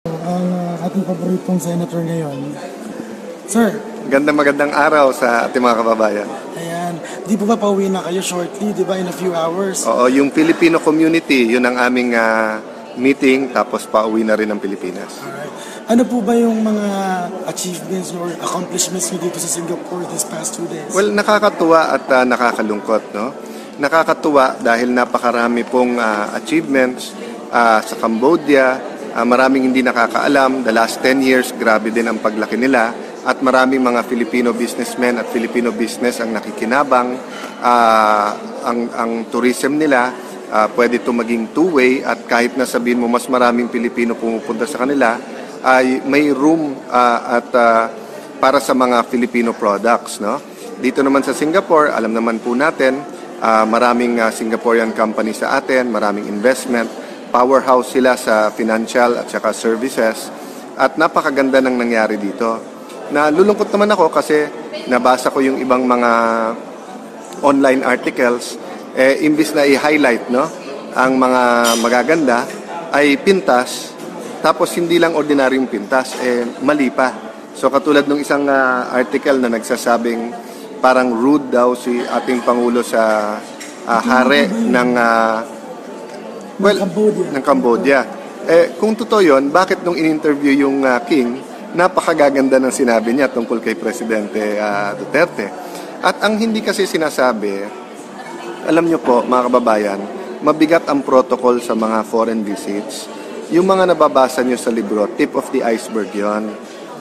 Ang ating paboritong senator ngayon. Sir, Magandang araw sa ating mga kababayan. ayan, di po ba pauwi na kayo shortly, di ba, in a few hours? Oo, yung Filipino community, yun ang aming meeting, tapos pauwi na rin ng Pilipinas. Alright. Ano po ba yung mga achievements or accomplishments niyo dito sa Singapore this past 2 days? Well, nakakatuwa at nakakalungkot, no? Nakakatuwa dahil napakarami pong achievements sa Cambodia. Maraming hindi nakakaalam. The last 10 years, grabe din ang paglaki nila. At maraming mga Filipino businessmen at Filipino business ang nakikinabang. Ang tourism nila, pwede ito maging two-way. At kahit na sabihin mo mas maraming Pilipino pumupunta sa kanila, ay may room para sa mga Filipino products, no? Dito naman sa Singapore, alam naman po natin, maraming Singaporean company sa atin, maraming investment, powerhouse sila sa financial at saka services, at napakaganda ng nangyari dito. Nalulungkot naman ako kasi nabasa ko yung ibang mga online articles, imbis na i-highlight, no, ang mga magaganda, ay pintas, tapos hindi lang ordinaryong pintas, mali pa. So katulad ng isang article na nagsasabing parang rude daw si ating Pangulo sa hari ng ng Cambodia. Kung totoo yun, bakit nung in-interview yung king, napakagaganda ng sinabi niya tungkol kay Presidente Duterte. At ang hindi kasi sinasabi, alam nyo po mga kababayan, mabigat ang protocol sa mga foreign visits. Yung mga nababasa nyo sa libro, tip of the iceberg yon.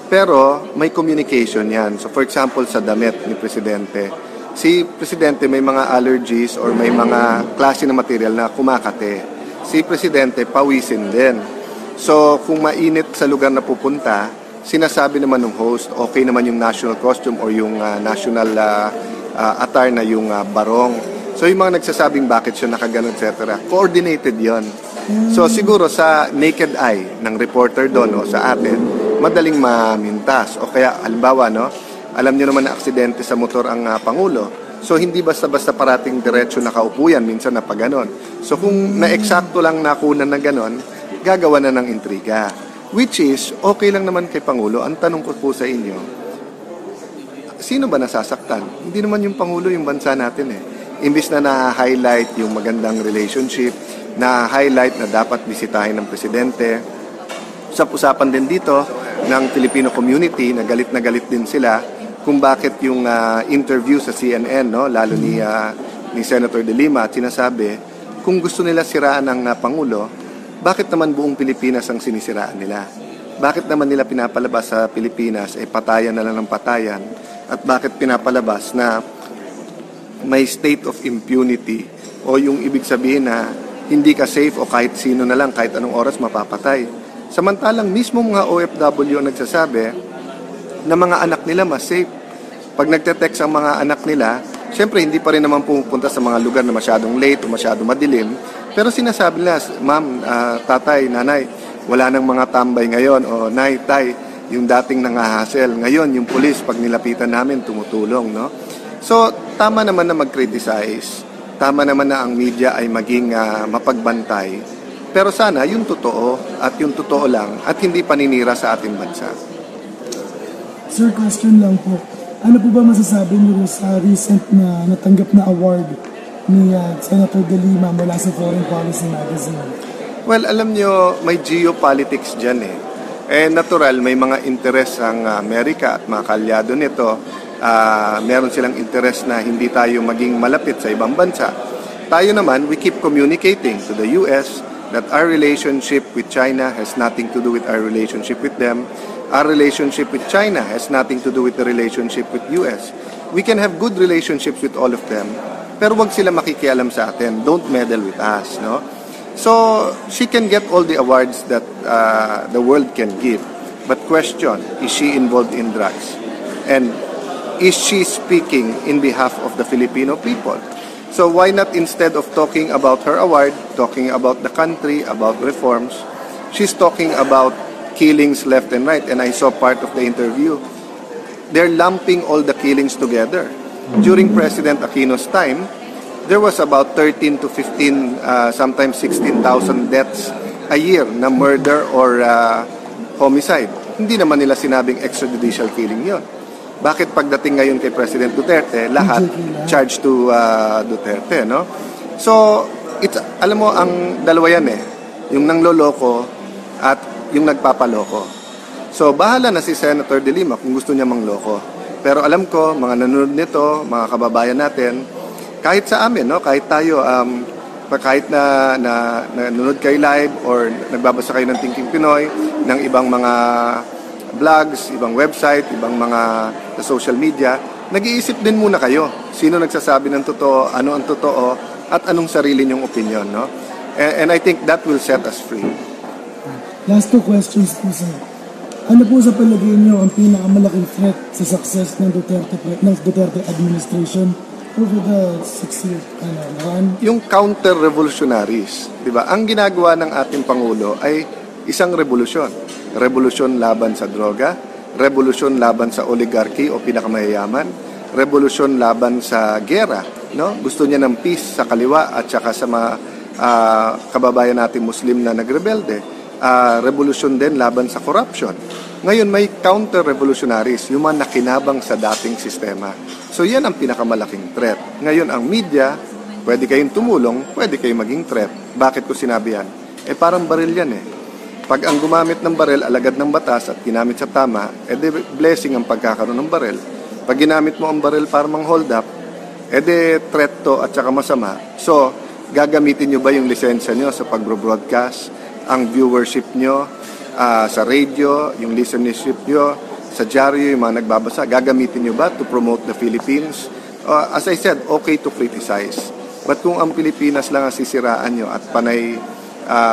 Pero may communication yan. So for example, sa damit ni Presidente, si Presidente may mga allergies or may mga klase ng material na kumakate. Si Presidente pawisin din. So kung mainit sa lugar na pupunta, sinasabi naman ng host, okay naman yung national costume or yung national attire na yung barong. So yung mga nagsasabing bakit siya nakaganon, etc. Coordinated yon. So siguro sa naked eye ng reporter doon o sa atin, madaling mamintas. O kaya halimbawa, no, alam niyo naman na aksidente sa motor ang Pangulo. So hindi basta-basta parating diretso nakaupo yan, minsan na pa ganon. So kung na-eksakto lang nakunan na ganon, gagawa na ng intriga. Which is, okay lang naman kay Pangulo. Ang tanong ko po sa inyo, sino ba nasasaktan? Hindi naman yung Pangulo, yung bansa natin eh. Imbis na na-highlight yung magandang relationship, na-highlight na dapat bisitahin ng Presidente. Usap-usapan din dito ng Filipino community, na galit din sila kung bakit yung interview sa CNN, no, lalo ni Senator De Lima, at sinasabi, kung gusto nila siraan ng Pangulo, bakit naman buong Pilipinas ang sinisiraan nila? Bakit naman nila pinapalabas sa Pilipinas, patayan na lang ng patayan? At bakit pinapalabas na may state of impunity, o yung ibig sabihin na hindi ka safe o kahit sino na lang, kahit anong oras mapapatay? Samantalang mismo mga OFW ang nagsasabi na mga anak nila mas safe. Pag nagte-text ang mga anak nila, syempre hindi pa rin naman pumupunta sa mga lugar na masyadong late o masyadong madilim. Pero sinasabi nila, ma'am, tatay, nanay, wala nang mga tambay ngayon. O nay, tay, yung dating nangahasel. Ngayon, yung pulis, pag nilapitan namin, tumutulong, no? So, tama naman na mag-criticize. Tama naman na ang media ay maging mapagbantay. Pero sana, yung totoo at yung totoo lang at hindi paninira sa ating bansa. Sir, question lang po. Ano po ba masasabi niyo sa recent na natanggap na award ni Senator De Lima mula sa Foreign Policy Magazine? Well, alam nyo, may geopolitics dyan eh. Natural, may mga interest ang Amerika at mga kalyado nito. Meron silang interest na hindi tayo maging malapit sa ibang bansa. Tayo naman, we keep communicating to the US that our relationship with China has nothing to do with our relationship with them. Our relationship with China has nothing to do with the relationship with US. We can have good relationships with all of them, pero wag sila makikialam sa atin. Don't meddle with us, no? So, she can get all the awards that the world can give. But question, is she involved in drugs? And is she speaking in behalf of the Filipino people? So why not, instead of talking about her award, talking about the country, about reforms, she's talking about killings left and right. And I saw part of the interview. They're lumping all the killings together. During President Aquino's time, there was about 13 to 15, sometimes 16,000 deaths a year na murder or homicide. Hindi naman nila sinabing extrajudicial killing yon. Bakit pagdating ngayon kay President Duterte, lahat charged to Duterte, no? So, alam mo, ang dalawa yan eh. Yung nangloloko at yung nagpapaloko. So, bahala na si Senator De Lima kung gusto niya mangloko. Pero alam ko, mga nanonood nito, mga kababayan natin, kahit sa amin, no? Kahit tayo, kahit na nanonood kayo live or nagbabasa kayo ng Thinking Pinoy, ng ibang mga vlogs, ibang website, ibang mga sa social media, nag-iisip din muna kayo. Sino nagsasabi ng totoo, ano ang totoo, at anong sarili niyong opinion, no? And I think that will set us free. Last two questions po, sir. Ano po sa palagay niyo ang pinakamalaking threat sa success ng Duterte administration over the 6 years run? Yung counter-revolutionaries, di ba? Ang ginagawa ng ating Pangulo ay isang revolusyon. Revolusyon laban sa droga, revolusyon laban sa oligarchy o pinakamayayaman, revolusyon laban sa gera, no? Gusto niya ng peace sa kaliwa at saka sa mga kababayan natin Muslim na nagrebelde. Revolusyon din laban sa corruption. Ngayon may counter-revolutionaries, yung mga nakinabang sa dating sistema. So yan ang pinakamalaking threat. Ngayon ang media, pwede kayong tumulong, pwede kayong maging threat. Bakit ko sinabi yan? Parang baril yan eh. Pag ang gumamit ng baril, alagad ng batas at ginamit sa tama, blessing ang pagkakaroon ng baril. Pag ginamit mo ang baril para mang hold up, threat to at saka masama. So, gagamitin nyo ba yung lisensya nyo sa pag-broadcast, ang viewership nyo sa radio, yung listenership nyo, sa dyaryo, yung mga nagbabasa, gagamitin nyo ba to promote the Philippines? As I said, okay to criticize. But kung ang Pilipinas lang ang sisiraan nyo at panay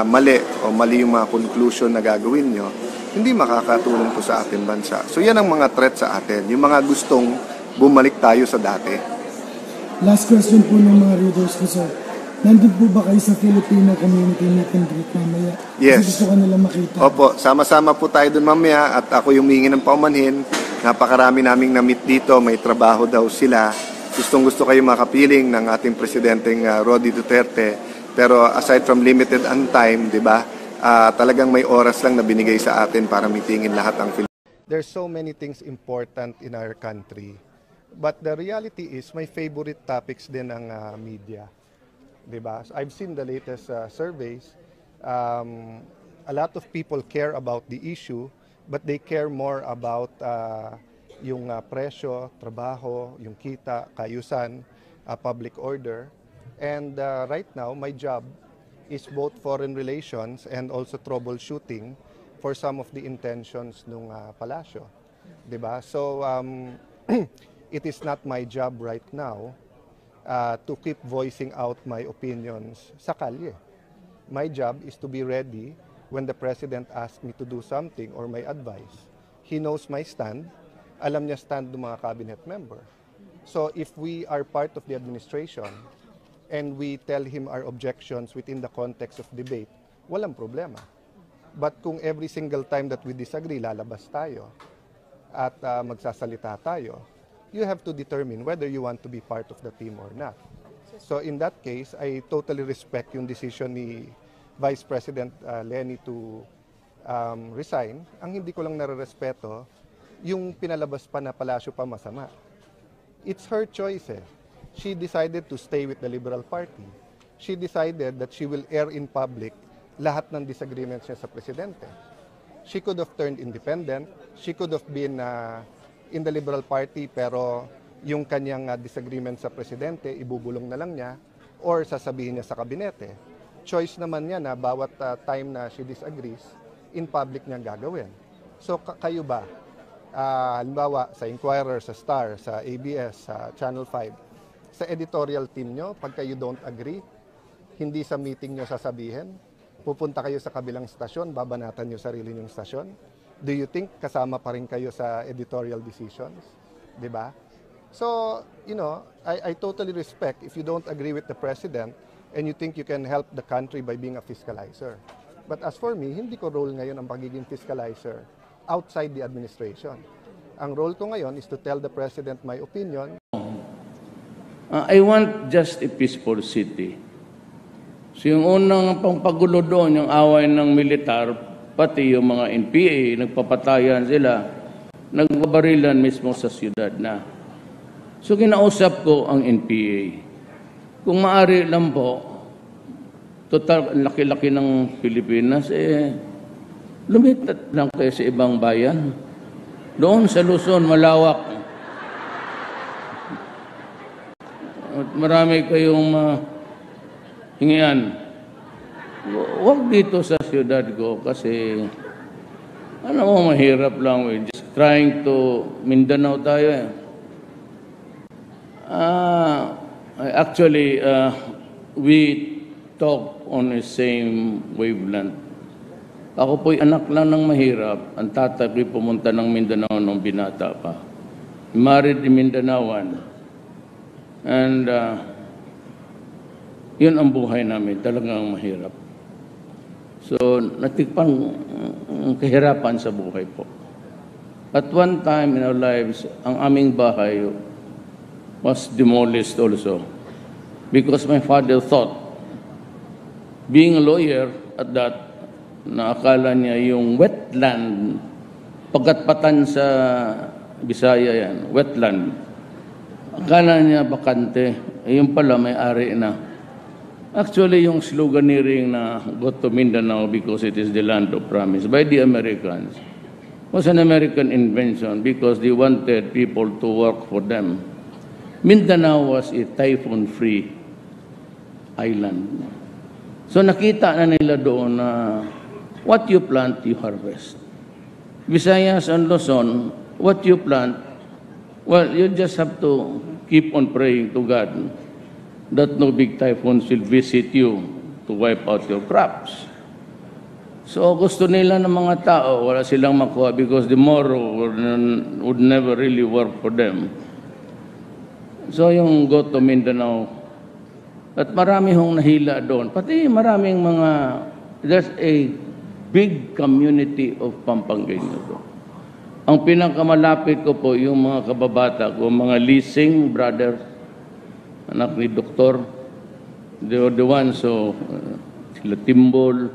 mali o mali yung mga conclusion na gagawin nyo, hindi makakatulong po sa ating bansa. So yan ang mga threat sa atin, yung mga gustong bumalik tayo sa dati. Last question po ng mga readers ko, sir. Nandun po ba kayo sa Filipino community meet and greet mamaya? Yes. Kasi gusto ko nila makita. Opo, sama-sama po tayo dun mamaya at ako yung humingi ng paumanhin. Napakarami naming na-meet dito, may trabaho daw sila. Gustong-gusto kayo makapiling ng ating presidenteng Rody Duterte. Pero aside from limited on time, di ba, talagang may oras lang na binigay sa atin para meetingin lahat ang Filipino. There's so many things important in our country. But the reality is, my favorite topics din ng media. Di ba? So I've seen the latest surveys. A lot of people care about the issue, but they care more about yung presyo, trabaho, yung kita, kayusan, public order. And right now, my job is both foreign relations and also troubleshooting for some of the intentions ng palasyo. Diba? So, it is not my job right now to keep voicing out my opinions sa kalye. My job is to be ready when the President asks me to do something or my advice. He knows my stand. Alam niya stand ng mga cabinet member. So, if we are part of the administration, and we tell him our objections within the context of debate, walang problema. But kung every single time that we disagree, lalabas tayo at magsasalita tayo, you have to determine whether you want to be part of the team or not. So in that case, I totally respect yung decision ni Vice President Leni to resign. Ang hindi ko lang nare-respeto, yung pinalabas pa na palasyo pa masama. It's her choice eh. She decided to stay with the Liberal Party. She decided that she will air in public lahat ng disagreements niya sa presidente. She could have turned independent. She could have been in the Liberal Party pero yung kanyang disagreement sa presidente, ibubulong na lang niya or sasabihin niya sa kabinete. Choice naman niya na bawat time na she disagrees, in public niya gagawin. So kayo ba? Halimbawa sa Inquirer, sa Star, sa ABS, sa Channel 5, sa editorial team nyo, pagka you don't agree, hindi sa meeting nyo sasabihin, pupunta kayo sa kabilang stasyon, babanatan nyo sarili nyong stasyon. Do you think kasama pa rin kayo sa editorial decisions? Diba? So, you know, I totally respect if you don't agree with the president and you think you can help the country by being a fiscalizer. But as for me, hindi ko role ngayon ang pagiging fiscalizer outside the administration. Ang role ko ngayon is to tell the president my opinion. I want just a peaceful city. So yung unang pangpagulo doon, yung away ng militar, pati yung mga NPA, nagpapatayan sila, nagbabarilan mismo sa siyudad na. So kinausap ko ang NPA. Kung maaari lang po, total, laki-laki ng Pilipinas, lumipat lang kayo sa ibang bayan. Doon sa Luzon, malawak. At marami kayong hingian. Huwag dito sa siyudad ko kasi mahirap lang. We're just trying to Mindanao tayo. Actually, we talk on the same wavelength. Ako po'y anak lang ng mahirap. Ang tatay ko'y pumunta ng Mindanao nung binata pa. Married in Mindanaoan. And yun ang buhay namin. Talagang mahirap. So, natikpan ang kahirapan sa buhay po. At one time in our lives, ang aming bahay was demolished also. Because my father thought, being a lawyer at that, na akala niya yung wetland, pagkatpatan sa Bisaya yan, wetland. Akala niya bakante, yung pala may-ari na. Actually, yung sloganeering na "Go to Mindanao because it is the land of promise" by the Americans was an American invention because they wanted people to work for them. Mindanao was a typhoon-free island. So nakita na nila doon na what you plant, you harvest. Visayas and Luzon, what you plant, well, you just have to keep on praying to God that no big typhoons will visit you to wipe out your crops. So gusto nila ng mga tao, wala silang makuha because the morrow would never really work for them. So yung Go to Mindanao, at marami hong nahila doon. Pati maraming there's a big community of Pampanggenyo doon. Ang pinakamalapit ko po, yung mga kababata ko, mga leasing brothers, anak ni Doktor, they were the ones, so sila Timbol,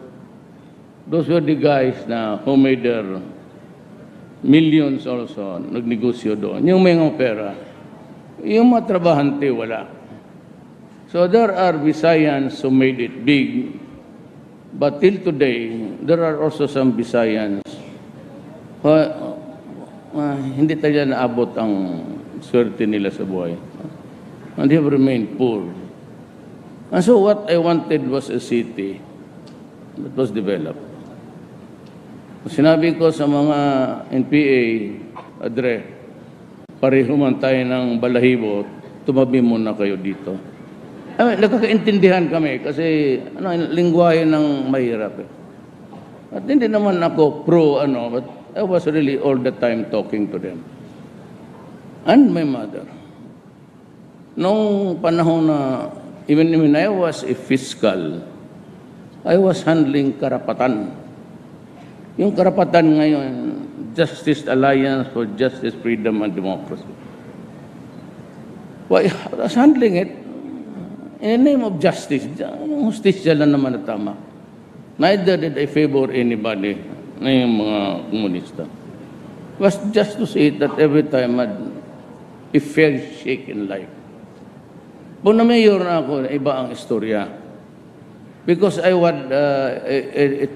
those were the guys na who made their millions also, nagnegosyo doon. Yung may mga pera, yung mga trabahante, wala. So there are Visayans who made it big, but till today, there are also some Visayans hindi tayo naabot ang swerte nila sa buhay. And they have remained poor. And so what I wanted was a city that was developed. Sinabi ko sa mga NPA, Adre, pareho man tayo ng balahibo, tumabi muna kayo dito. Nagkakaintindihan kami kasi lingwahe ng mahirap. At hindi naman ako but I was really all the time talking to them. And my mother. Noong panahon na, even when I was a fiscal, I was handling karapatan. Yung karapatan ngayon, Justice Alliance for Justice, Freedom, and Democracy. Well, I was handling it in the name of justice. Justisya lang naman na tama. Neither did I favor anybody na yung mga komunista. It was just to say that every time I had a fair shake in life. Kung na-mayor na ako, iba ang istorya. Because I had a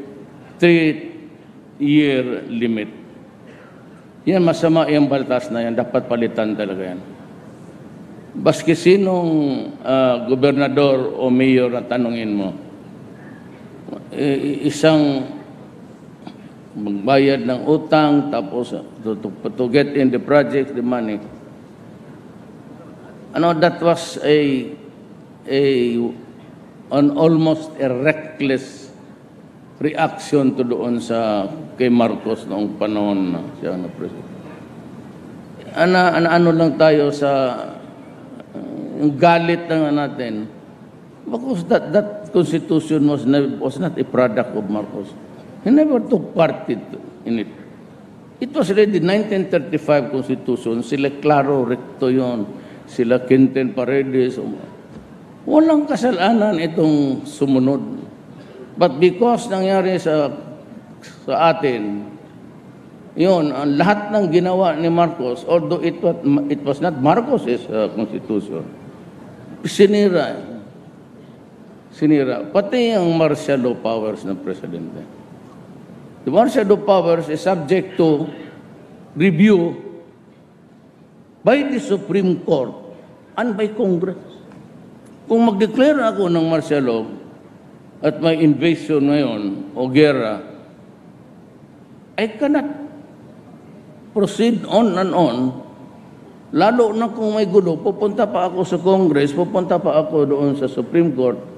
3-year limit. Yan, masama yung baltas na yan. Dapat palitan talaga yan. Baski sinong gobernador o mayor na tanungin mo, isang magbayad ng utang, tapos to get in the project, the money. That was an almost a reckless reaction to doon sa kay Marcos noong panahon na siya na president. Ano lang tayo sa yung galit na natin. Because that constitution was not a product of Marcos. He never took part in it. It was already 1935 Constitution. Sila Claro Recto yun. Sila Quinten Paredes. Walang kasalanan itong sumunod. But because nangyari sa sa atin, yun, ang lahat ng ginawa ni Marcos, although it was not Marcos' constitution, sinira. Sinira. Pati ang martial law powers ng presidente. The martial law powers is subject to review by the Supreme Court and by Congress. Kung mag-declare ako ng martial law at may invasion ngayon o gera, I cannot proceed on and on. Lalo na kung may gulo, pupunta pa ako sa Congress, pupunta pa ako doon sa Supreme Court.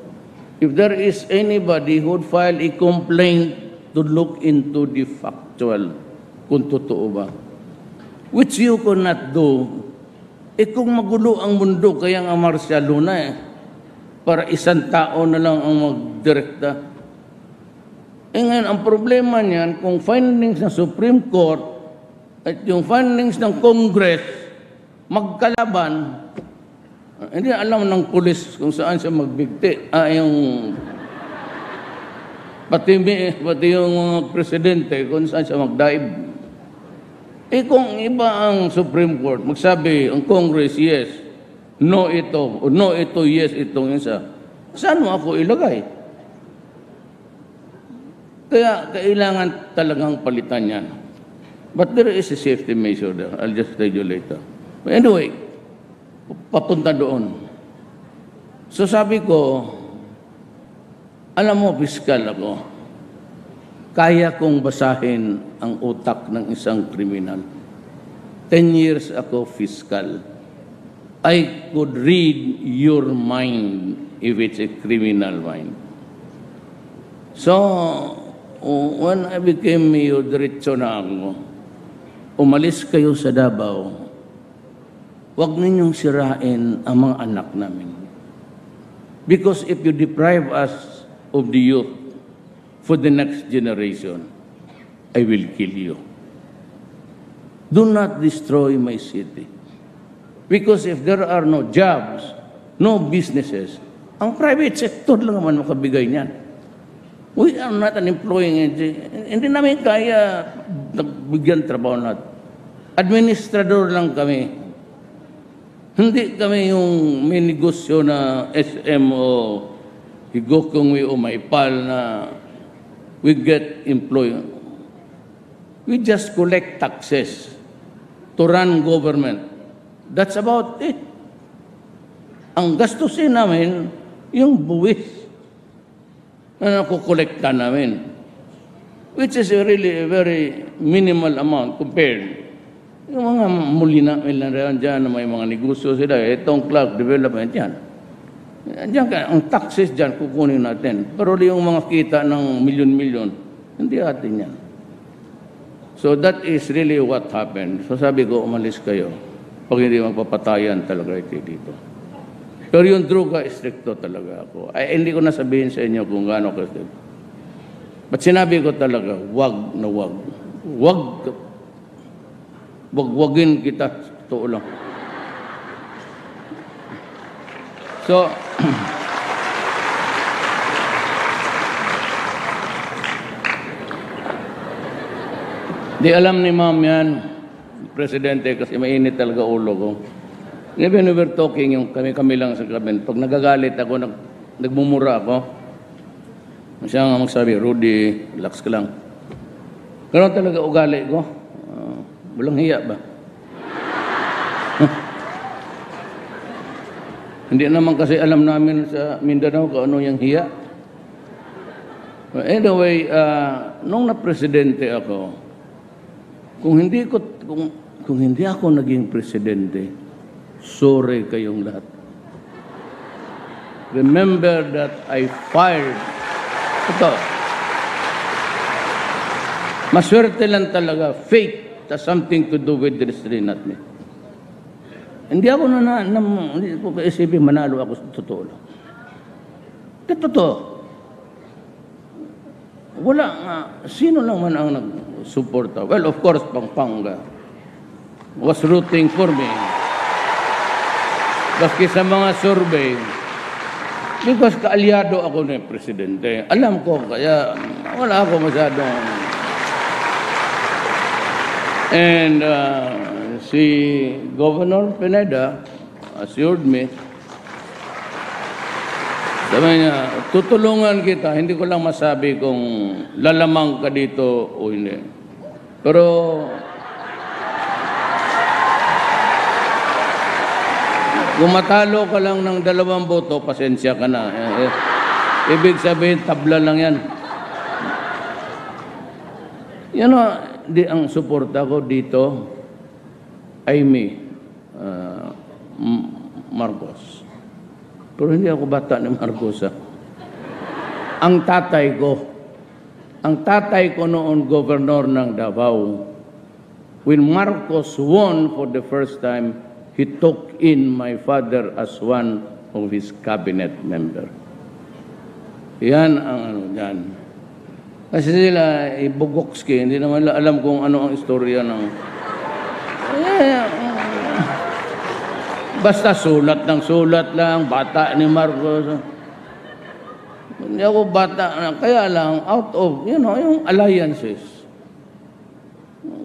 If there is anybody who would file a complaint to look into the factual, kung totoo ba, which you cannot do, kung magulo ang mundo, kaya nga martial law na para isang tao na lang ang magdirekta. Ngayon, ang problema niyan, kung findings ng Supreme Court at yung findings ng Congress magkalaban, hindi alam ng pulis kung saan siya magbigti. Pati yung mga presidente kung saan siya magdaib. Kung iba ang Supreme Court, magsabi ang Congress, yes, no ito, o no ito, yes, itong isa, saan mo ako ilagay? Kaya kailangan talagang palitan yan. But there is a safety measure there. I'll just tell you later. But anyway, papunta doon. So sabi ko, alam mo, piskal ako, kaya kong basahin ang utak ng isang kriminal. 10 years ako fiscal. I could read your mind if it's a criminal mind. So, when I became mayor, diretso na ako. Umalis kayo sa Davao. Huwag ninyong sirain ang mga anak namin. Because if you deprive us of the youth for the next generation, I will kill you. Do not destroy my city. Because if there are no jobs, no businesses, ang private sector lang naman makabigay niyan. We are not an employing agency. Hindi namin kaya nagbigyan trabaho natin. Administrador lang kami. Hindi kami yung may negosyo na SM o higokong o maipal na we get employed. We just collect taxes to run government. That's about it. Ang gastusin namin, yung buwis na nakukolekta namin, which is really a very minimal amount compared. Yung mga muli namin lang dyan na may mga negosyo sila, itong Clark Development yan. Diyan ka, ang taxes dyan kukunin natin. Pero yung mga kita ng milyon-milyon, hindi atin yan. So that is really what happened. So sabi ko, umalis kayo. Pag hindi magpapatayan talaga ito dito. Pero yung droga, stricto talaga ako. Ay, hindi ko nasabihin sa inyo kung gaano kasi. But sinabi ko talaga, wag na wag. Wagwagin kita. Totoo lang. So, di alam ni ma'am yan, presidente, kasi mainit talaga ulo ko. Even we were talking, yung kami lang sa kabinet, pag nagagalit ako, nagmumura ako, siya nga magsabi, Rudy, relax ka lang. Ganun talaga ugali ko. Walang hiya ba? Hindi naman kasi alam namin sa Mindanao kung ano yung hiya. Anyway, nung na-presidente ako, kung hindi ako naging presidente, sorry kayong lahat. Remember that I fired. Ito. Maswerte lang talaga. Fate has something to do with this, not me. Hindi ako hindi ko kaisipin manalo ako sa totoo lang. Totoo. Wala nga. Sino lang man ang nag-suporta? Well, of course, Pampanga was rooting for me. Baski sa mga survey, because kaalyado ako ng presidente. Alam ko, kaya wala ako masyadong And si Governor Pineda assured me, sabi niya, tutulungan kita. Hindi ko lang masabi kung lalamang ka dito o hindi. Pero kung matalo ka lang ng 2 boto, pasensya ka na. Ibig sabihin, tabla lang yan. Ang suporta ko dito ay Marcos. Pero hindi ako bata ni Marcos. Ang tatay ko noon, governor ng Davao, when Marcos won for the first time, he took in my father as one of his cabinet member. Yan ang yan. Kasi sila, Bogokski, hindi naman alam kung ano ang istorya ng... Basta sulat lang, bata ni Marcos. Hindi ako bata, kaya lang, out of, yung alliances.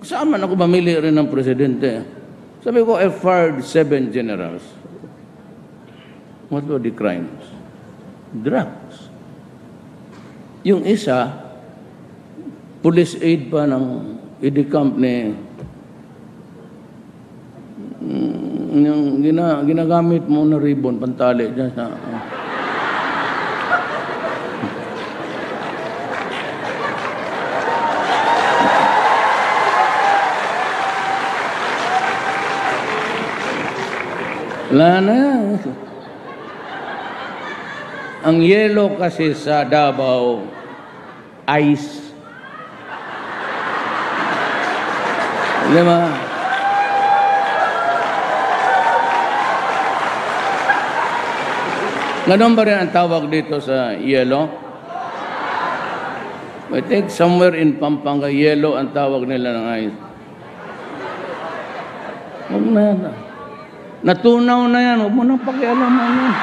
Saan man ako mamili rin ng presidente? Sabi ko, I fired 7 generals. What were the crimes? Drugs. Yung isa, police aid pa ng idicamp ni yung ginagamit mo na ribbon, pantali dyan sa... Wala na yan. Ang yelo kasi sa Davao, ice. Lima. Ganun ba rin ang tawag dito sa yelo? I think somewhere in Pampanga, yelo ang tawag nila ng ice. Huwag na yan. Natunaw na yan. Huwag mo nang pakialaman yan.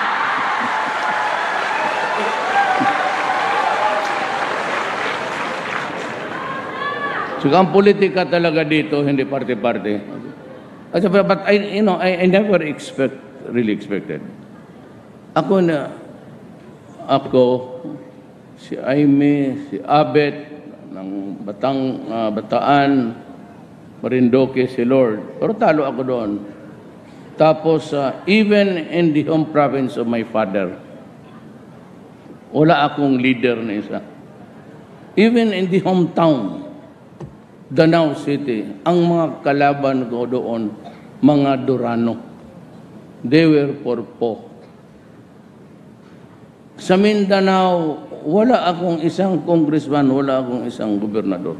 So, ang politika talaga dito, hindi party-party. But I never really expected. Ako, si Aimee, si Abet, ng Bataan, Marinduque, si Lord. Pero talo ako doon. Tapos, even in the home province of my father, wala akong leader na isa. Even in the hometown, Danao City, ang mga kalaban ko doon, mga Durano. They were for po. Sa Mindanao, wala akong isang congressman, wala akong isang gobernador.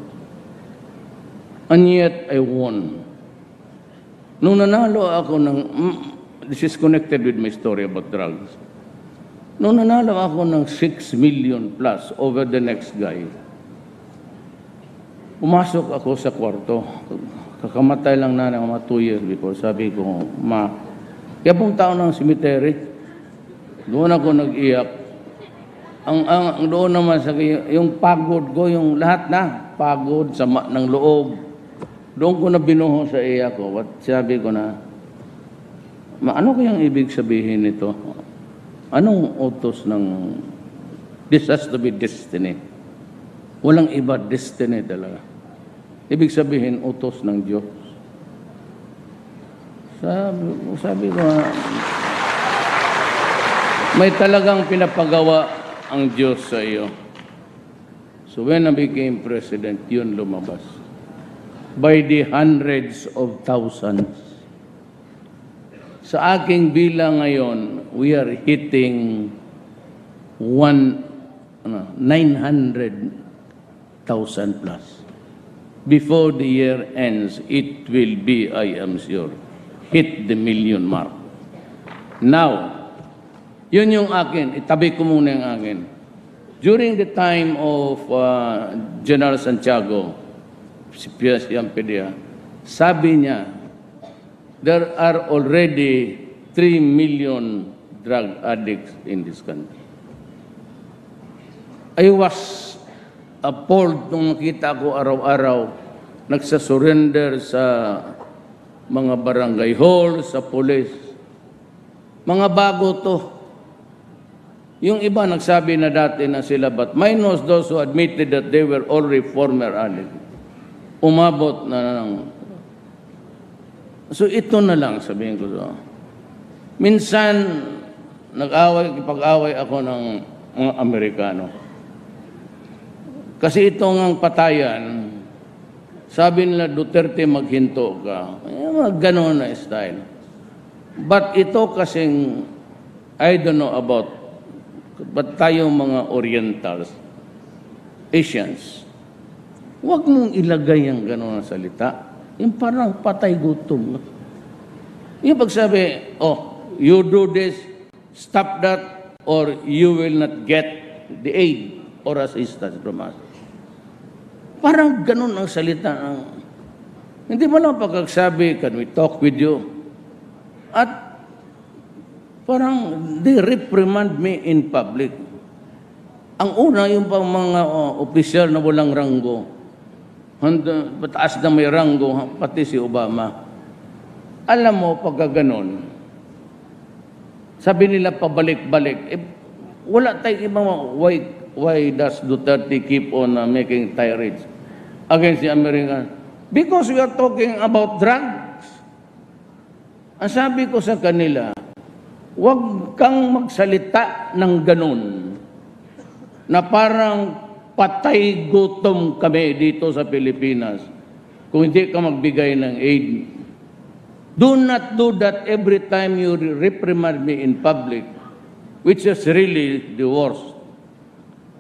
And yet, I won. Nung nanalo ako this is connected with my story about drugs. Nung nanalo ako ng 6 million plus over the next guy, pumasok ako sa kwarto. Kakamatay lang na ng mga 2 years before. Sabi ko, kaya pong tao ng cemetery, doon ako nag-iyak. Ang doon naman sa yung pagod ko, yung lahat na pagod, sama ng loob. Doon ko na binuho sa iyak ko. At sabi ko na, ano kayang ibig sabihin nito? Anong utos ng, this has to be destiny. Walang iba, destiny talaga. Ibig sabihin, utos ng Diyos. Sabi ko, may talagang pinapagawa ang Diyos sa iyo. So when I became president, yun lumabas. By the hundreds of thousands. Sa aking bilang ngayon, we are hitting 900,000 plus. Before the year ends, it will be, I am sure, hit the 1 million mark. Now, yun yung akin. Itabi ko muna yung akin. During the time of General Santiago, si Piampedea, sabi niya, there are already 3 million drug addicts in this country. I was appalled nung nakita ko araw-araw nagsasurrender sa mga barangay hall, sa pulis. Mga bago to. Yung iba nagsabi na dati na sila, but minus those who admitted that they were already former addicts. Umabot na lang. So ito na lang, sabihin ko so. Minsan, pag-away ako ng mga Amerikano. Kasi ito ang patayan, sabi nila Duterte maghinto ka. Mga ganon na style. But ito kasing, I don't know about, but tayong mga Orientals, Asians, huwag mong ilagay ang ganon na salita. Yung parang patay gutom. Yung pagsabi, oh, you do this, stop that, or you will not get the aid or assistance from us. Parang ganun ang salita. Hindi mo lang pagkagsabi, can we talk with you? At parang they reprimand me in public. Ang una, yung pang mga opisyal na walang ranggo, pataas na may ranggo, pati si Obama. Alam mo, pagka ganon, sabi nila pabalik-balik, wala tayong ibang why does Duterte keep on making tirades against the Americans? Because we are talking about drugs. Ang sabi ko sa kanila, huwag kang magsalita ng ganun na parang patay gutom kami dito sa Pilipinas kung hindi ka magbigay ng aid. Do not do that every time you reprimand me in public, which is really the worst.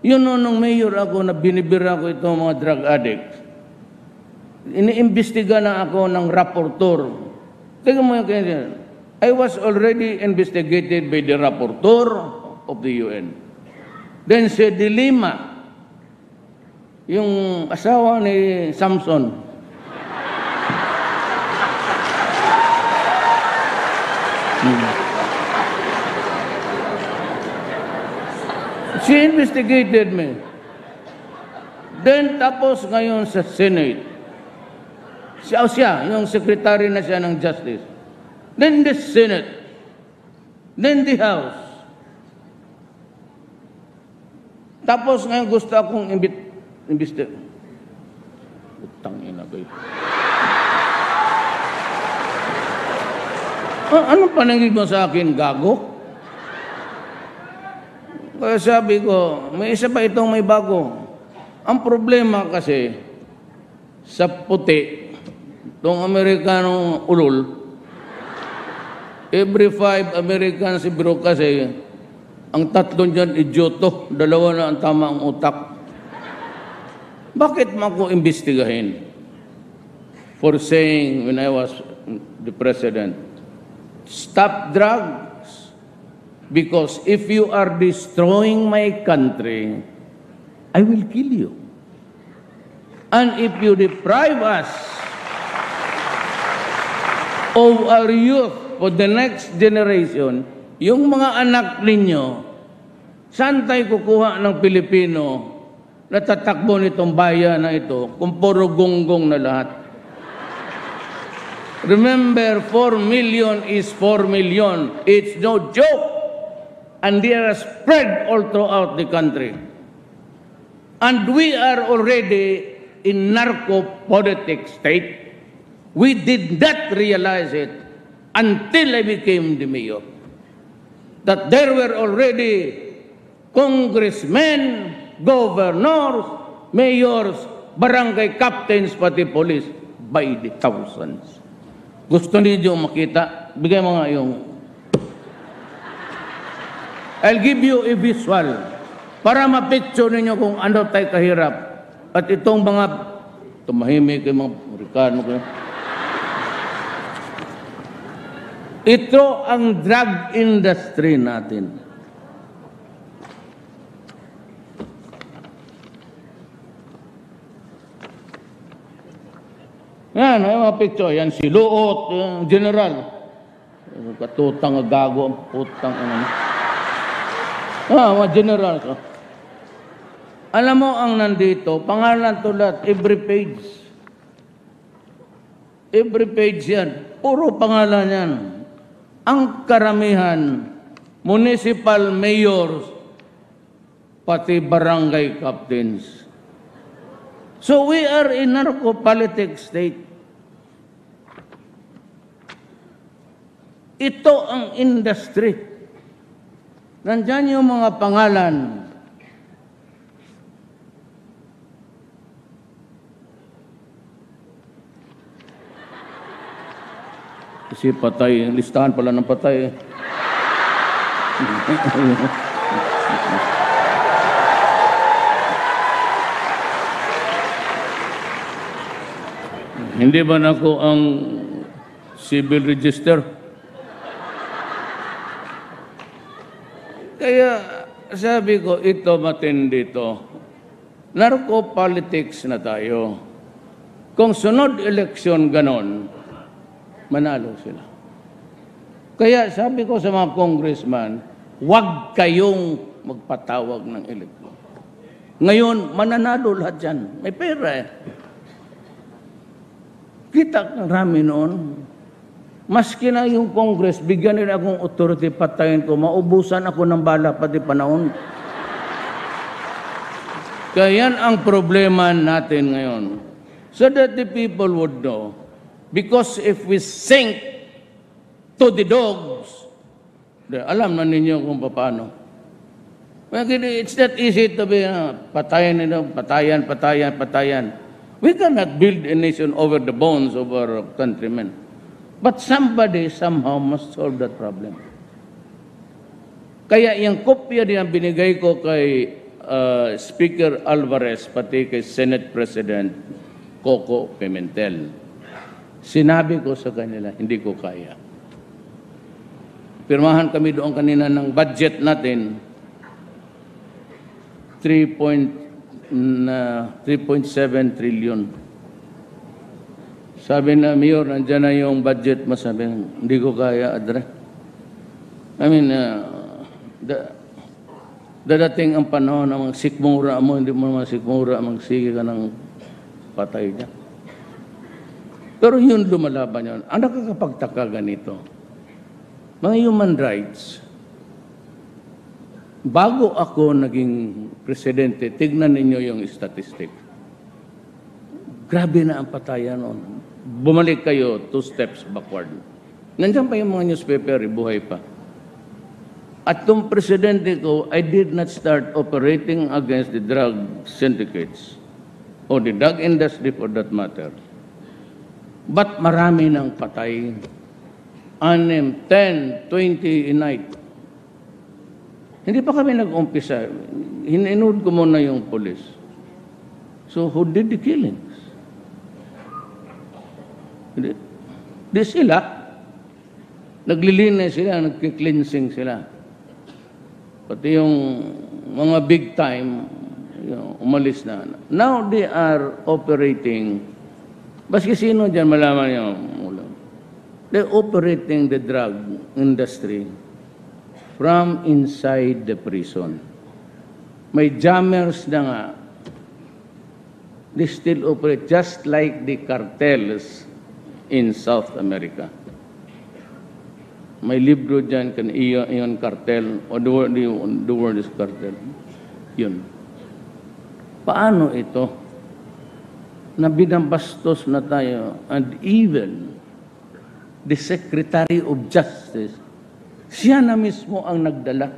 Yun nung mayor ako na binibira ko itong mga drug addicts, iniimbestiga na ako ng rapporteur. Tingnan mo yung kanya. I was already investigated by the rapporteur of the UN. Then si De Lima, yung asawa ni Samson, she investigated me. Then tapos ngayon sa Senate, siya, yung secretary na siya ng Justice. Then the Senate. Then the House. Tapos ngayon gusto akong imbestigahan. Utang ina ba? Anong panangig mo sa akin, gago? Kaya sabi ko, may isa pa itong may bago. Ang problema kasi, sa puti, itong Amerikanong ulol, every 5 Americans siguro kasi, ang tatlong dyan idyoto, dalawa na ang tamang utak. Bakit mo ako imbestigahin? For saying, when I was the president, stop drugs. Because if you are destroying my country, I will kill you. And if you deprive us of our youth for the next generation, yung mga anak ninyo, saan tayo kukuha ng Pilipino na tatakbo nitong bayan na ito kung puro gonggong na lahat? Remember, 4 million is 4 million. It's no joke. And they are spread all throughout the country. And we are already in narco-politic state. We did not realize it until I became the mayor. That there were already congressmen, governors, mayors, barangay captains, pati police, by the thousands. Gusto niyo makita? Bigay mo nga yung... I'll give you a visual para ma-picture ninyo kung ano tayo kahirap. At itong mga tumahimik yung mga Amerikano. Ito ang drug industry natin. Yan, may mga picture. Yan si Luot, yung general. Katutang gago, ang putang ano. Mga general. Alam mo ang nandito, pangalan to lahat, every page. Every page yan, puro pangalan yan. Ang karamihan, municipal mayors, pati barangay captains. So we are in narco-politic state. Ito ang industry. Nandyan yung mga pangalan. Kasi patay, listahan pala ng patay. Hindi ba ako ang civil register? Kaya sabi ko, ito matindi to. Narco-politics na tayo. Kung sunod eleksyon ganon, manalo sila. Kaya sabi ko sa mga congressman, huwag kayong magpatawag ng eleksyon. Ngayon, mananalo lahat yan. May pera eh. Kita ng rami noon. Maski na yung Congress, bigyan nila akong authority, patayin ko, maubusan ako ng bala pati panahon. Kaya yan ang problema natin ngayon. So that the people would know. Because if we sink to the dogs, alam na ninyo kung paano. It's not easy to be patayan nila, patayan. We cannot build a nation over the bones of our countrymen. But somebody somehow must solve that problem. Kaya yung kopya din ang binigay ko kay Speaker Alvarez, pati kay Senate President Coco Pimentel. Sinabi ko sa kanila, hindi ko kaya. Pirmahan kami doon kanina ng budget natin, 3.7 trillion. Sabi na, Mayor, nandiyan na yung budget mo. Sabi, hindi ko kaya, Adre. I mean, dadating ang panahon na sikmura mo, hindi mo naman sikmura, magsige ka ng patay niya. Pero yun, lumalaban yun. Ang nakakapagtaka ganito, mga human rights, bago ako naging presidente, tignan ninyo yung statistic. Grabe na ang patayan noon. Bumalik kayo 2 steps backward. Nandiyan pa yung mga newspaper, buhay pa. At nung presidente ko, I did not start operating against the drug syndicates or the drug industry for that matter. But marami ng patay. 6, 10, 20 a night. Hindi pa kami nag-umpisa. Hininood ko muna yung police. So who did the killings? Di sila. Naglilinis sila, nagki-cleansing sila. Pati yung mga big time, umalis na. Now they are operating, baski sino dyan malaman nyo, they're operating the drug industry from inside the prison. May jammers na nga. They still operate just like the cartels in South America. May libro dyan, kan iyon cartel, or the word is cartel. Yun. Paano ito? Na binabastos na tayo, and even the Secretary of Justice, siya na mismo ang nagdala.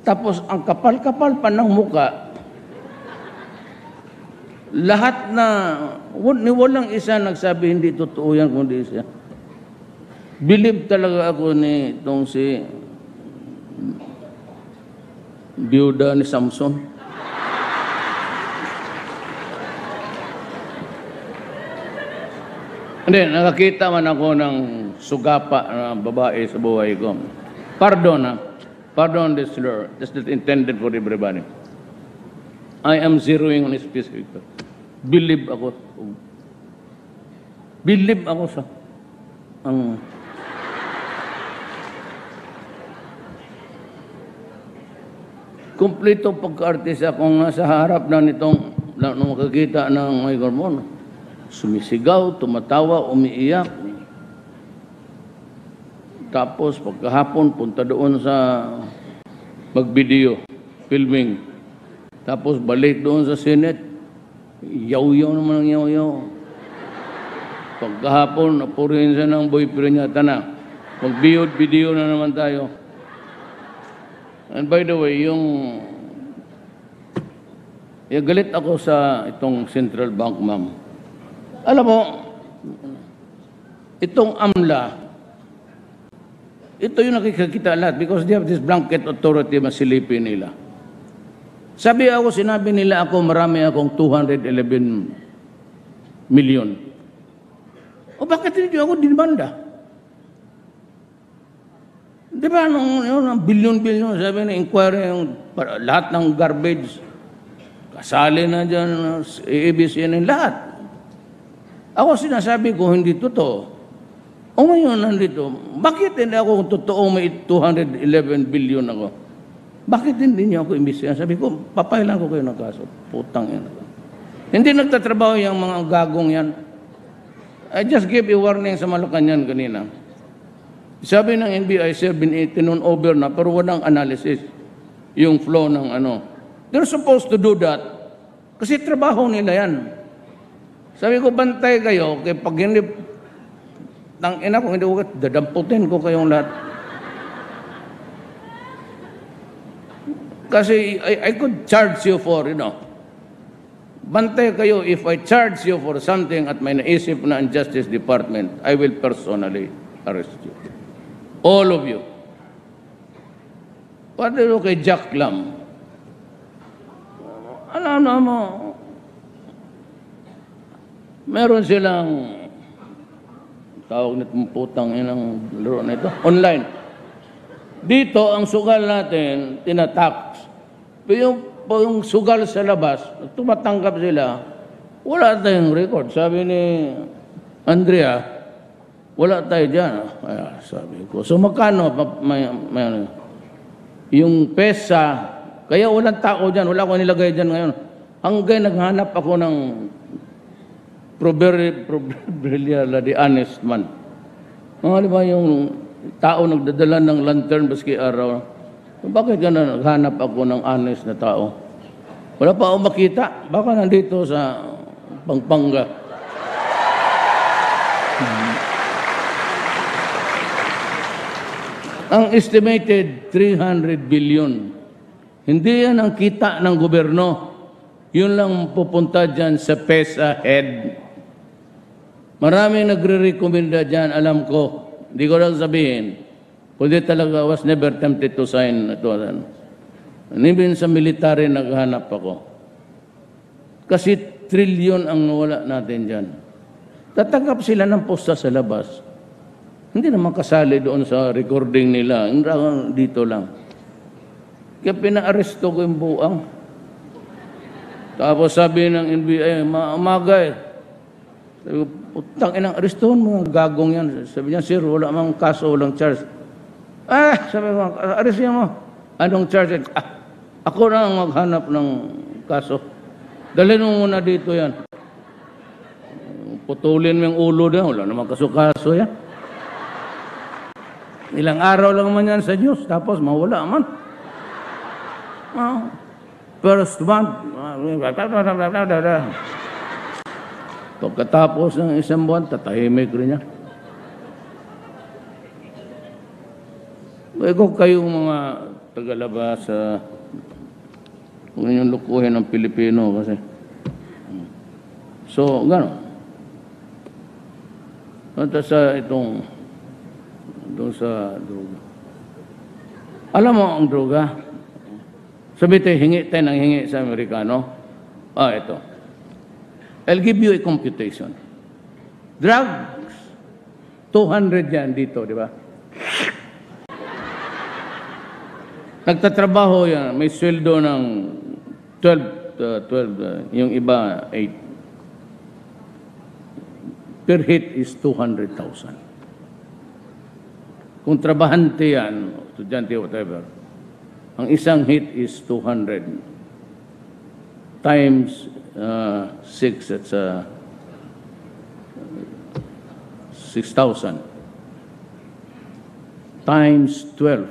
Tapos ang kapal-kapal pa ng muka, lahat na, walang isa nagsabi hindi totoo yan kundi siya. Believe talaga ako ni itong si biyuda ni Samson. Hindi, nakakita man ako ng sugapa na babae sa buhay ko. Pardon this slur. That's not intended for everybody. I am zeroing on a specific. Believe ako sa ang kumpleto pagka-artista kung nasa harap na nitong nung makakita ng may hormone. sumisigaw, tumatawa, umiiyak. Tapos pagkahapon, punta doon sa mag-video, filming. Tapos balik doon sa Senate, yaw-yaw naman ang yaw-yaw. Pagkahapon, napurihin siya ng boyfriend niya, tana, mag-video na naman tayo. And by the way, yung galit ako sa itong Central Bank, ma'am. Alam mo, itong AMLA, ito yung nakikita lahat because they have this blanket authority masilipin nila. Sinabi nila ako, marami akong 211 million. O bakit hindi ako dinimanda? Di ba, nung bilyon-bilyon, sabi na inquiry, lahat ng garbage, kasali na dyan, ABC na lahat. Ako sinasabi ko, hindi totoo. O ngayon, nandito, bakit hindi ako totoo may 211 billion ako? Bakit hindi niyo ako imbisihan? Sabi ko, papailan ko kayo ng kaso. Putang ina. Hindi nagtatrabaho yung mga gagong yan. I just gave a warning sa Malacanang kanina. Sabi ng NBI, sir, tinon over na, pero walang analysis yung flow ng ano. They're supposed to do that kasi trabaho nila yan. Sabi ko, bantay kayo, kaya pag hindi, tangina kung hindi ugat, dadamputin ko kayong lahat. Kasi I could charge you for, bantay kayo, if I charge you for something at may naisip na ang Justice Department, I will personally arrest you. All of you. Pati kay Jack Lam. Alam mo, meron silang tawag nitong putang inang laro na ito, online. Dito, ang sugal natin, tinatax. Pero yung sugal sa labas, tumatanggap sila, wala tayong record. Sabi ni Andrea, wala tayo dyan. Ay, sabi ko. So magkano? Yung pesa, kaya walang tao dyan. Wala ko nilagay dyan ngayon. Hanggang naghanap ako ng proverbial the honest man. Di ba yung tao nagdadala ng lantern baski araw? Bakit gano'n? Naghanap ako ng honest na tao. Wala pa ako makita. Baka nandito sa Pampanga. Ang estimated 300 billion. Hindi yan ang kita ng gobyerno. Yun lang pupunta dyan sa PESA head. Maraming nagre-recommenda dyan, alam ko. Hindi ko lang sabihin. Kundi talaga, was never tempted to sign ito. Even sa military, naghanap ako. Kasi trilyon ang nawala natin dyan. Tatanggap sila ng posta sa labas. Hindi naman kasali doon sa recording nila. Dito lang. Kaya pina-aresto ko yung buang. Tapos sabi ng NBI, umaga eh. Sabi ko, putang inang arestohan mga gagong yan. Sabi niya, sir, wala mang kaso, walang charge. Sabi ko, arestohan mo. Anong charge? Ako na ang maghanap ng kaso. Dalhin mo muna dito yan. Putulin mo yung ulo na. Wala namang kaso-kaso yan. Ilang araw lang man yan sa Diyos, tapos mawala man. First month, pagkatapos ng isang buwan, tatahimik rin niya. Kung kayong mga tagalabas, huwag niyong lukuhin ng Pilipino kasi. So, gano'n. At sa itong doon sa droga. Alam mo ang droga? Sabi tayo, hingi tayo ng hingi sa Amerikano. Ito. I'll give you a computation. Drugs, 200 yan dito, di ba? Nagtatrabaho yan, may sweldo ng 12, yung iba 8. Per hit is 200,000. Kung trabahante yan, estudyante, whatever, ang isang hit is 200 times 6, that's 6,000 times 12,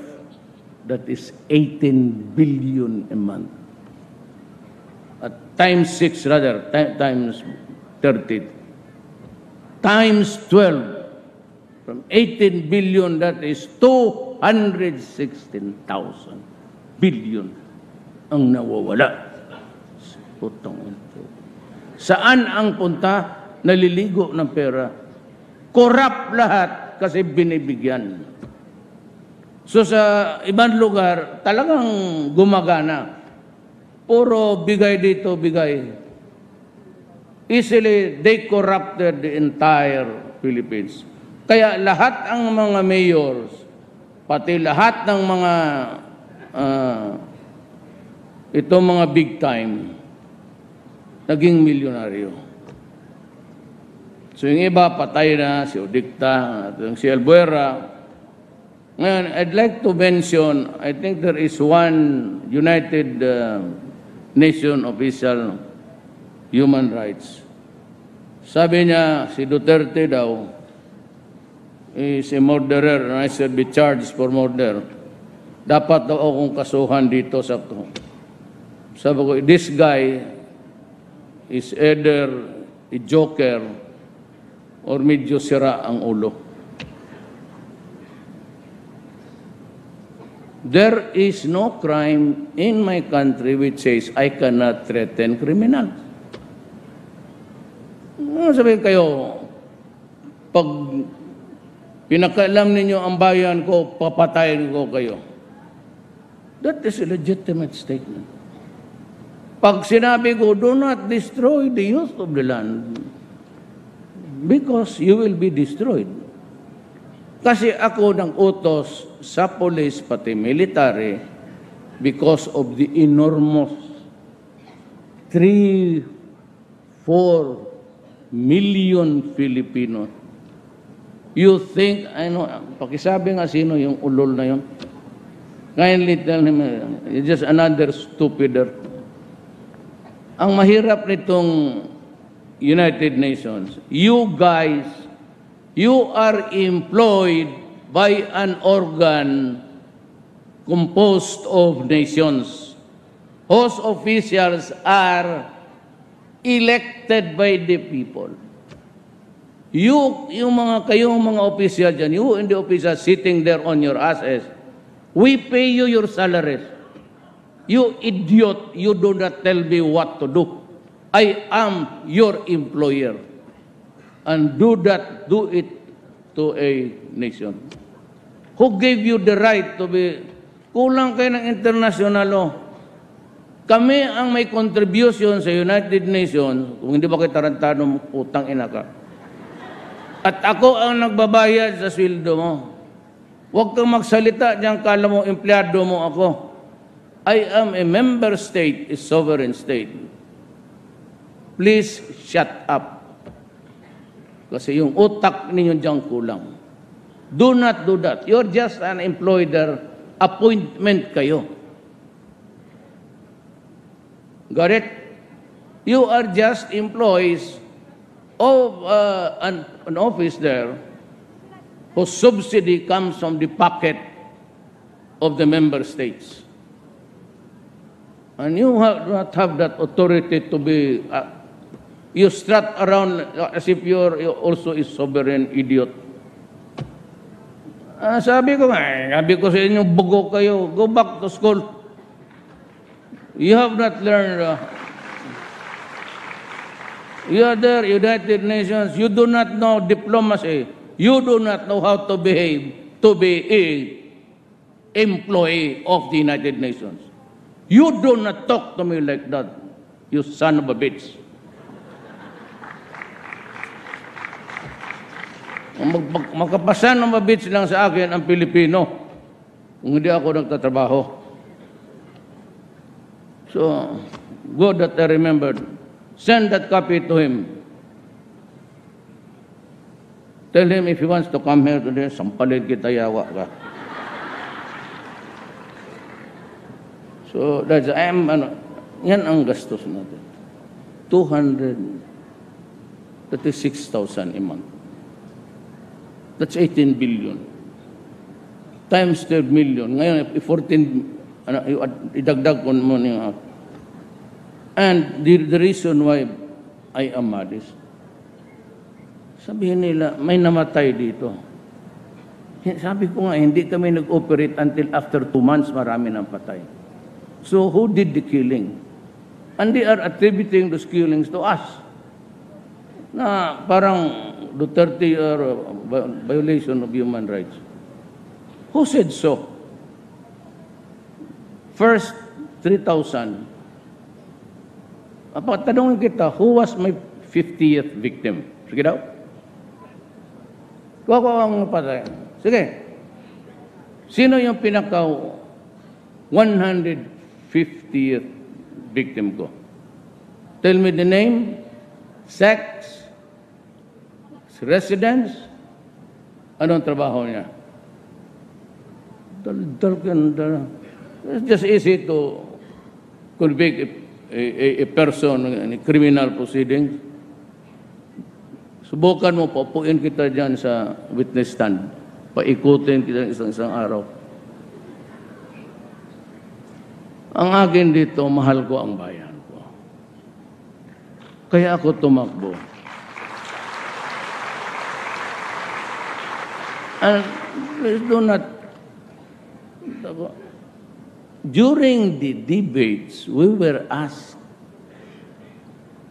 that is 18 billion a month. At times 6 rather, times 30. Times 12, from 18 billion, that is 216,000 billion ang nawawala. Putong ito. Saan ang punta? Naliligo ng pera. Corrupt lahat kasi binibigyan. So sa ibang lugar, talagang gumagana. Puro bigay dito, bigay. Easily, they corrupted the entire Philippines. Kaya lahat ang mga mayors, pati lahat ng mga itong mga big time, naging milyonaryo. So yung iba, patay na, si Odicta, si Albuera. Ngayon, I'd like to mention, I think there is one United Nation official, human rights. Sabi niya, si Duterte daw, is a murderer and I should be charged for murder. Dapat daw akong kasuhan dito sa to. Sabi ko, this guy is either a joker or medyo sira ang ulo. There is no crime in my country which says I cannot threaten criminals. Sabihin kayo, pag pinakaalam ninyo ang bayan ko, papatayin ko kayo. That is a legitimate statement. Pag sinabi ko, do not destroy the youth of the land because you will be destroyed. Kasi ako nang utos sa police pati military because of the enormous 3-4 million Filipinos. You think, ano, pakisabi nga sino yung ulol na yun? Kindly tell him, it's just another stupider. Ang mahirap nitong United Nations, you guys, you are employed by an organ composed of nations whose officials are elected by the people. Yung kayong mga official dyan, you and the officials sitting there on your asses, we pay you your salaries. You idiot, you do not tell me what to do. I am your employer. And do it to a nation. Who gave you the right to be, kulang kayo ng international law. Kami ang may contribution sa United Nations, kung hindi ba kayo tarantado, putang ina ka. At ako ang nagbabayad sa sweldo mo. Huwag kang magsalita diyan, kala mo empleyado mo ako. I am a member state, a sovereign state. Please shut up. Kasi yung utak ninyo diyan kulang. Do not do that. You're just an employer. Appointment kayo. Got it? You are just employees of an office there whose subsidy comes from the pocket of the member states. And you do not have that authority to be, you strut around as if you're also a sovereign idiot. Sabi ko sa inyo, bugo kayo, go back to school. You have not learned, you are there, United Nations, you do not know diplomacy. You do not know how to behave to be an employee of the United Nations. You do not talk to me like that, you son of a bitch. Magkapasan ng mabits lang sa akin ang Pilipino kung hindi ako nagtatrabaho. So, good that I remembered. Send that copy to him. Tell him if he wants to come here today, sampalin kita, yawa ka. So, that's, yan ang gastos natin. 236,000 a month. That's 18 billion. Times 12 million. Ngayon, 14, idagdag ko mo niya. And the reason why I am mad is, sabihin nila, may namatay dito. Sabi ko nga, hindi kami nag-operate until after 2 months, marami nang patay. So, who did the killing? And they are attributing those killings to us. Na parang Duterte or violation of human rights. Who said so? First, 3,000. Tanungin kita, who was my 50th victim? Sige daw. Kuha ko ang patay. Sige. Sino yung pinaka 150th victim ko? Tell me the name, sex, residence, anong trabaho niya? It's just easy to convict a person in criminal proceedings. Subukan mo, papuin kita dyan sa witness stand. Paikutin kita isang araw. Ang akin dito, mahal ko ang bayan ko. Kaya ako tumakbo. And please do not... During the debates, we were asked,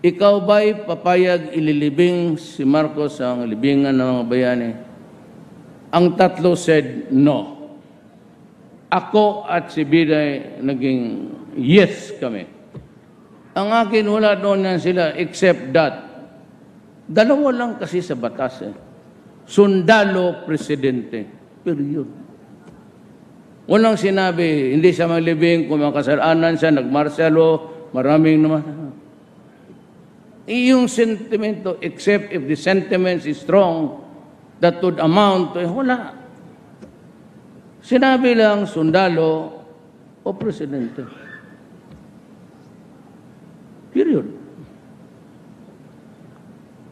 ikaw ba'y papayag ililibing si Marcos ang libingan ng mga bayani? Ang tatlo said no. Ako at si Biday naging yes kami. Ang akin wala doon yan sila except that. Dalawa lang kasi sa batas eh. Sundalo, presidente. Period. Walang sinabi, hindi siya maglibing, kung mga kasalanan siya, nagmarsyalo, maraming naman. Iyong sentimento, except if the sentiments is strong, that would amount to, wala. Sinabi lang, sundalo o presidente. Period.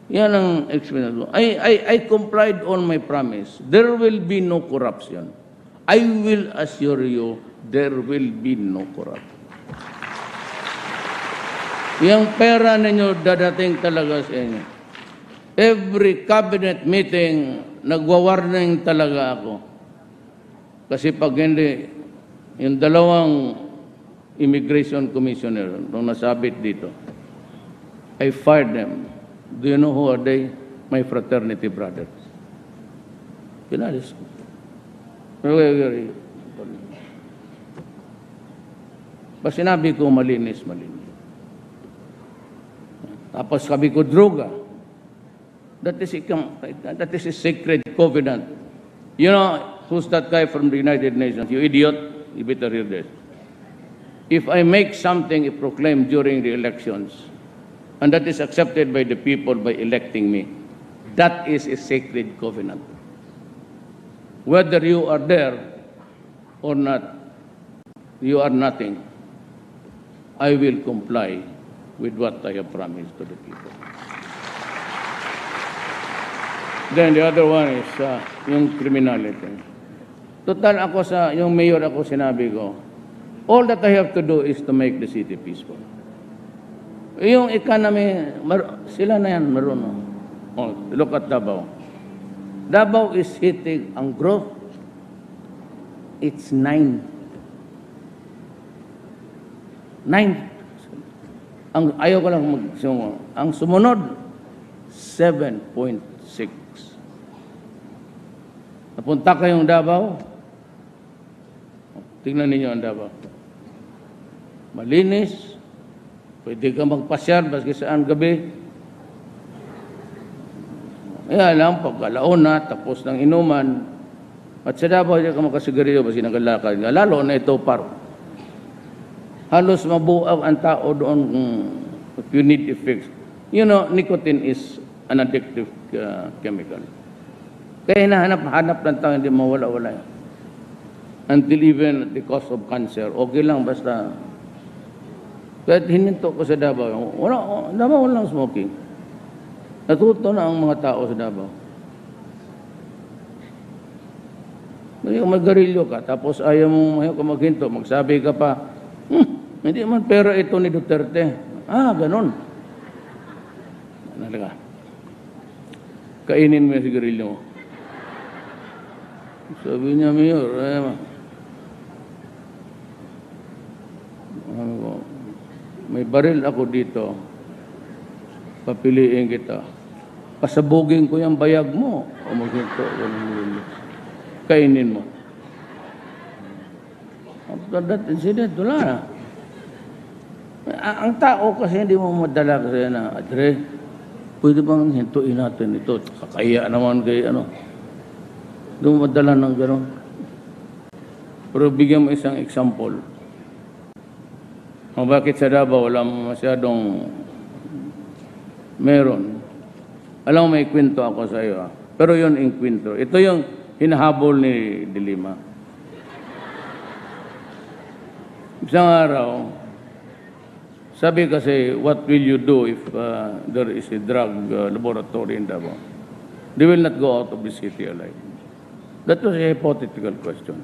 Yan ang explanation. I complied on my promise. There will be no corruption. I will assure you, there will be no corruption. Yung pera ninyo dadating talaga sa inyo. Every cabinet meeting, nagwa-warning talaga ako. Kasi pag hindi, yung dalawang immigration commissioner, nung nasabit dito, I fired them. Do you know who are they? My fraternity brothers. Pinalis ko. Ba sinabi ko malinis. Tapos sabi ko droga. That is a sacred covenant. You know, who's that guy from the United Nations? You idiot, you better hear this. If I make something I proclaim during the elections, and that is accepted by the people by electing me, that is a sacred covenant. Whether you are there or not, you are nothing. I will comply with what I have promised to the people. Then the other one is yung criminality. Total ako yung mayor ako sinabi ko, all that I have to do is to make the city peaceful. Yung economy, sila na yan marunong. Oh, look at Davao. Davao is hitting ang growth. It's 9. Ayaw ko lang magsungo. Ang sumunod, 7.6. Napunta kayong Davao. Tingnan ninyo ang Davao. Malinis. Pwede ka magpasyal baski saan gabi. Kaya lang, pagkalaon na, tapos ng inuman, at sa Davao, hindi ka makasigarilyo baski nagalakad. Lalo na ito park. Halos mabuaw ang tao doon if you need to fix. You know, nicotine is an addictive chemical. Kaya hinahanap-hanap ng tao, hindi mawala-wala. Until even the cause of cancer, okay lang basta. Kahit hininto ko sa Davao, Davao walang smoking. Natuto na ang mga tao sa Davao. Magarilyo ka, tapos ayaw ka maghinto, magsabi ka pa, hindi man pera ito ni Duterte. Ganon. Nalaga. Kainin mo yung sigarilyo mo. Sabi niya, Mayor, may baril ako dito. Papiliin kita. Pasabugin ko yung bayag mo. O maghinto. Kainin mo. After that incident, wala na. Ang tao kasi hindi mo madala kasi na, Adre, pwede bang hintuin natin ito? Kakaya naman kay ano. Hindi mo madala ng gano'n. Pero bigyan mo isang example. Bakit sa Davao wala masyadong meron? Alam mo, may kwento ako sa iyo. Pero yun yung kwento. Ito yung hinahabol ni Dilima. Isang araw, sabi kasi, what will you do if there is a drug laboratory in Davao? They will not go out of the city alive. That was a hypothetical question.